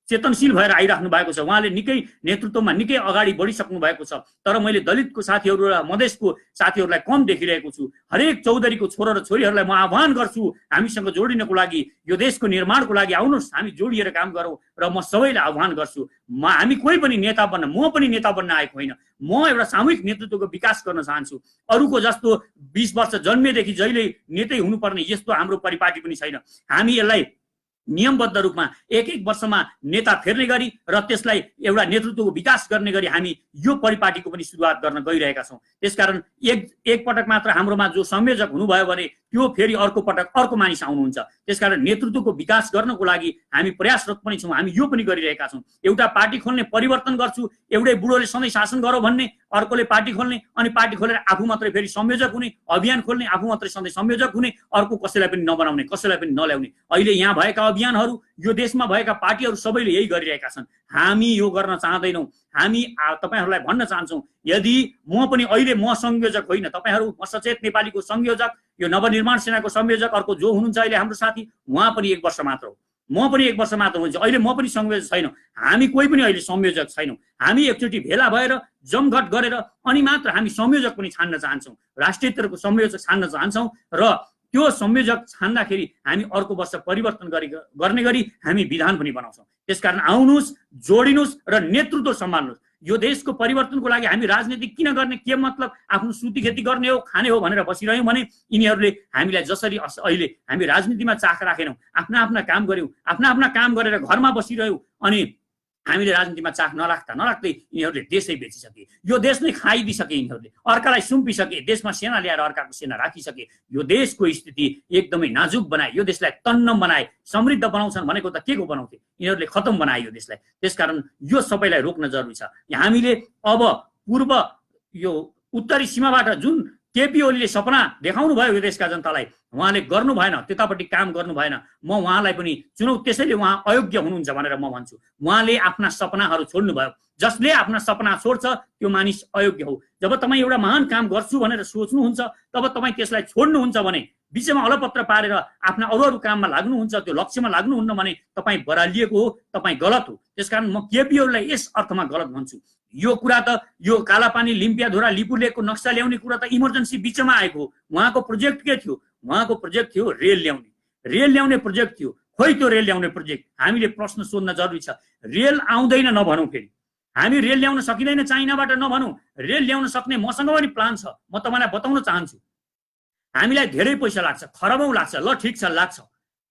चेतनशील भएर आइराख्नु भएको छ, उहाँले निकै नेतृत्वमा निकै अगाडि बढिसक्नु भएको छ। तर मैले दलितको साथीहरू र मधेसको साथीहरूलाई कम देखिरहेको छु। हरेक चौधरीको छोरा र छोरीहरूलाई म आह्वान गर्छु, हामीसँग जोडिनको लागि, यो देशको निर्माणको लागि आउनुहोस्, हामी जोडिएर काम गरौँ। र म सबैलाई आह्वान गर्छु, हामी कोही पनि नेता बन्न, म पनि नेता बन्न आएको होइन, म एउटा सामूहिक नेतृत्वको विकास गर्न चाहन्छु। अरूको जस्तो 20 वर्ष जन्मेदेखि जहिले नेतै हुनुपर्ने यस्तो हाम्रो परिपाटी पनि छैन। हामी यसलाई नियमबद्ध रूपमा एक वर्षमा नेता फेर्ने गरी र त्यसलाई एउटा नेतृत्वको विकास गर्ने गरी हामी यो परिपाटीको पनि सुरुवात गर्न गइरहेका छौँ। त्यसकारण एक पटक मात्र हाम्रोमा जो संयोजक हुनुभयो भने त्यो फेरि अर्को पटक अर्को मानिस आउनुहुन्छ। त्यसकारण नेतृत्वको विकास गर्नको लागि हामी प्रयासरत पनि छौँ, हामी यो पनि गरिरहेका छौँ। एउटा पार्टी खोल्ने, परिवर्तन गर्छु, एउटै बुढोले सधैँ शासन गरौँ भन्ने, अर्कोले पार्टी खोल्ने, अनि पार्टी खोलेर आफू मात्रै फेरि संयोजक हुने, अभियान खोल्ने, आफू मात्रै सधैँ संयोजक हुने, अर्को कसैलाई पनि नबनाउने, कसैलाई पनि नल्याउने। अहिले यहाँ भएका अभियानहरू, यो देशमा भएका पार्टीहरू सबैले यही गरिरहेका छन्। हामी यो गर्न चाहँदैनौँ। हामी तपाईहरूलाई भन्न चाहन्छौँ, यदि म पनि अहिले म संयोजक होइन, तपाईँहरू म सचेत नेपालीको संयोजक, यो नवनिर्माण सेनाको संयोजक, अर्को जो हुनुहुन्छ अहिले हाम्रो साथी, उहाँ पनि 1 वर्ष मात्र हो, म पनि 1 वर्ष मात्र हुन्छ। अहिले म पनि संयोजक छैनौँ, हामी कोही पनि अहिले संयोजक छैनौँ। हामी एकचोटि भेला भएर जमघट गरेर अनि मात्र हामी संयोजक पनि छान्न चाहन्छौँ, राष्ट्रिय स्तरको संयोजक छान्न चाहन्छौँ। र त्यो संयोजक छान्दाखेरि हामी अर्को वर्ष परिवर्तन गर्ने गरी हामी विधान पनि बनाउँछौँ। त्यसकारण आउनुहोस्, जोडिनुहोस् र नेतृत्व सम्हाल्नुहोस्। यो देशको परिवर्तनको लागि हामी राजनीति किन गर्ने, के मतलब, आफ्नो सुती खेती गर्ने हो, खाने हो भनेर बसिरह्यौँ भने यिनीहरूले हामीलाई जसरी अहिले हामी राजनीतिमा चाख राखेनौँ, आफ्ना काम गऱ्यौँ, आफ्ना काम गरेर घरमा बसिरह्यौँ, अनि हामीले राजनीतिमा चाख नराख्दै यिनीहरूले देशै बेचिसके, यो देश नै खाइदिइसके, यिनीहरूले अर्कालाई सुम्पिसके, देशमा सेना ल्याएर अर्काको सेना राखिसके, यो देशको स्थिति एकदमै नाजुक बनाए, यो देशलाई तन्नम बनाए। समृद्ध बनाउँछन् भनेको त के को बनाउँथे, यिनीहरूले खतम बनाए यो देशलाई। त्यसकारण यो सबैलाई रोक्न जरुरी छ। हामीले अब पूर्व यो उत्तरी सीमाबाट जुन केपी ओलीले सपना देखाउनु भयो यो देशका जनतालाई, उहाँले गर्नु भएन, त्यतापट्टि काम गर्नु भएन। म उहाँलाई पनि चुनौती, त्यसैले उहाँ अयोग्य हुनुहुन्छ भनेर म भन्छु। उहाँले आफ्ना सपनाहरू छोड्नु भयो। जसले आफ्ना सपना छोड्छ त्यो मानिस अयोग्य हो। जब तपाईँ एउटा महान काम गर्छु भनेर सोच्नुहुन्छ, तब तपाईँ त्यसलाई छोड्नुहुन्छ भने, बिचमा अलपत्र पारेर आफ्ना अरू काममा लाग्नुहुन्छ, त्यो लक्ष्यमा लाग्नुहुन्न भने तपाईँ बरालिएको हो, तपाईँ गलत हो। त्यसकारण म केपी ओलीलाई यस अर्थमा गलत भन्छु। यो कुरा त, यो कालापानी, लिम्पियाधुरा, लिपुलेकको नक्सा ल्याउने कुरा त इमर्जेन्सी बिचमा आएको हो। उहाँको प्रोजेक्ट के थियो? उहाँको प्रोजेक्ट थियो रेल ल्याउने प्रोजेक्ट थियो। खोइ त्यो रेल ल्याउने प्रोजेक्ट हामीले प्रश्न सोध्न जरुरी छ। रेल आउँदैन नभनौँ, फेरि हामी रेल ल्याउन सकिँदैन चाइनाबाट नभनौँ, रेल ल्याउन सक्ने मसँग पनि प्लान छ। म तपाईँलाई बताउन चाहन्छु, हामीलाई धेरै पैसा लाग्छ, खरबौँ लाग्छ, ल ठिक छ, लाग्छ।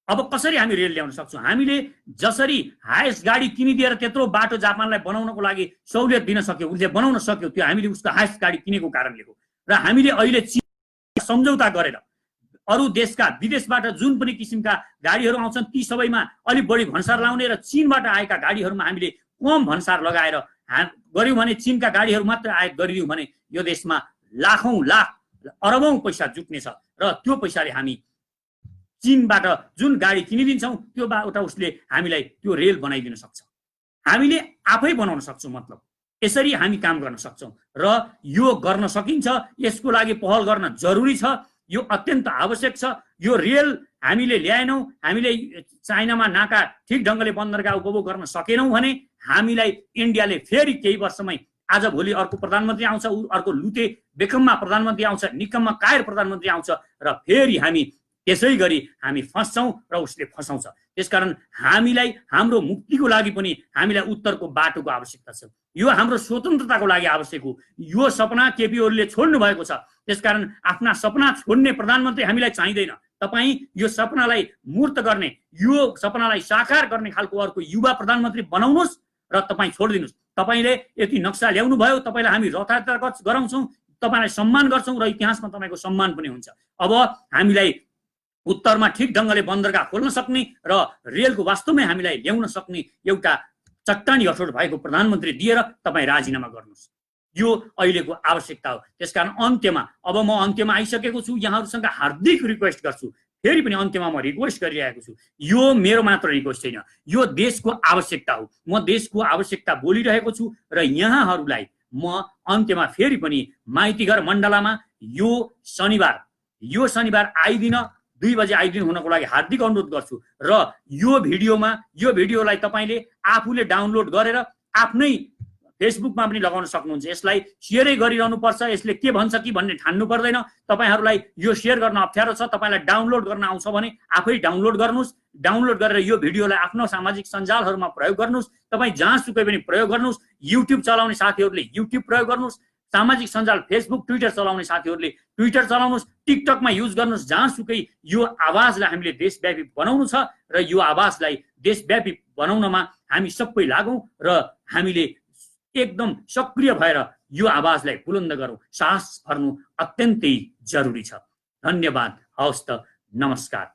अब कसरी हामी रेल ल्याउन सक्छौँ? हामीले जसरी हायेस्ट गाडी किनिदिएर त्यत्रो बाटो जापानलाई बनाउनको लागि सहुलियत दिन सक्यो, उसले बनाउन सक्यो, त्यो हामीले उसको हायेस्ट गाडी किनेको कारणले हो। र हामीले अहिले सम्झौता गरेर अरू देशका विदेशबाट जुन पनि किसिमका गाडीहरू आउँछन् ती सबैमा अलिक बढी भन्सार लाउने र चीनबाट आएका गाडीहरूमा हामीले कम भन्सार लगाएर गर्यौँ भने चीनका गाडीहरू मात्र आयात गरिदियौँ भने यो देशमा लाखौं लाख अरबौं पैसा जुट्नेछ र त्यो पैसाले हामी चीनबाट जुन गाडी किनिदिन्छौँ त्योबाट उसले हामीलाई त्यो रेल बनाइदिन सक्छ। हामीले आफै बनाउन सक्छौँ। मतलब यसरी हामी काम गर्न सक्छौँ र यो गर्न सकिन्छ। यसको लागि पहल गर्न जरुरी छ। यो अत्यन्त आवश्यक छ। यो रेल हामीले ल्याएनौँ, हामीले चाइनामा नाका ठिक ढङ्गले बन्दरगाह उपभोग गर्न सकेनौँ भने हामीलाई इन्डियाले फेरि केही वर्षमै आज भोलि अर्को प्रधानमन्त्री आउँछ, अर्को लुते बेखम्मा प्रधानमन्त्री आउँछ, निकम्मा कायर प्रधानमन्त्री आउँछ र फेरि हामी त्यसै गरी हामी फस्छौँ र उसले फसाउँछ। त्यसकारण हामीलाई हाम्रो मुक्तिको लागि पनि हामीलाई उत्तरको बाटोको आवश्यकता छ। यो हाम्रो स्वतन्त्रताको लागि आवश्यक हो। यो सपना केपी ओलीले छोड्नु भएको छ। त्यसकारण आफ्ना सपना छोड्ने प्रधानमन्त्री हामीलाई चाहिँदैन। तपाईँ यो सपनालाई मूर्त गर्ने, यो सपनालाई साकार गर्ने खालको अर्को युवा प्रधानमन्त्री बनाउनुहोस् र तपाईँ छोडिदिनुहोस्। तपाईँले यति नक्सा ल्याउनु भयो, तपाईँलाई हामी रथयात्रा गराउँछौँ, तपाईँलाई सम्मान गर्छौँ र इतिहासमा तपाईँको सम्मान पनि हुन्छ। अब हामीलाई उत्तरमा ठिक ढङ्गले बन्दरगाह खोल्न सक्ने र रेलको वास्तवमै हामीलाई ल्याउन सक्ने एउटा चट्टानी अठोट भएको प्रधानमन्त्री दिएर तपाईँ राजीनामा गर्नुहोस्। यो अहिलेको आवश्यकता हो। त्यसकारण अन्त्यमा अब म अन्त्यमा आइसकेको छु। यहाँहरूसँग हार्दिक रिक्वेस्ट गर्छु। फेरि पनि अन्त्यमा म रिक्वेस्ट गरिरहेको छु। यो मेरो मात्र रिक्वेस्ट छैन, यो देशको आवश्यकता हो। म देशको आवश्यकता बोलिरहेको छु र यहाँहरूलाई म अन्त्यमा फेरि पनि माइतीघर मण्डलामा यो शनिबार आइदिन 2 बजे आइदिनु हुनको लागि हार्दिक अनुरोध गर्छु। र यो भिडियोलाई तपाईँले आफूले डाउनलोड गरेर आफ्नै फेसबुकमा पनि लगाउन सक्नुहुन्छ। यसलाई सेयरै गरिरहनु पर्छ। यसले के भन्छ कि भन्ने ठान्नु पर्दैन। तपाईँहरूलाई यो सेयर गर्न अप्ठ्यारो छ, तपाईँलाई डाउनलोड गर्न आउँछ भने आफै डाउनलोड गर्नुहोस्। डाउनलोड गरेर यो भिडियोलाई आफ्नो सामाजिक सञ्जालहरूमा प्रयोग गर्नुहोस्। तपाईँ जहाँसुकै पनि प्रयोग गर्नुहोस्। युट्युब चलाउने साथीहरूले युट्युब प्रयोग गर्नुहोस्। सामाजिक सञ्जाल फेसबुक ट्विटर चलाउने साथीहरूले ट्विटर चलाउनुहोस्। टिकटकमा युज गर्नुहोस्। जहाँसुकै यो आवाजलाई हामीले देशव्यापी बनाउनु छ र यो आवाजलाई देशव्यापी बनाउनमा हामी सबै लागौँ र हामीले एकदम सक्रिय भएर यो आवाजलाई बुलन्द गरौँ। साहस भर्नु अत्यन्तै जरुरी छ। धन्यवाद। हवस् त, नमस्कार।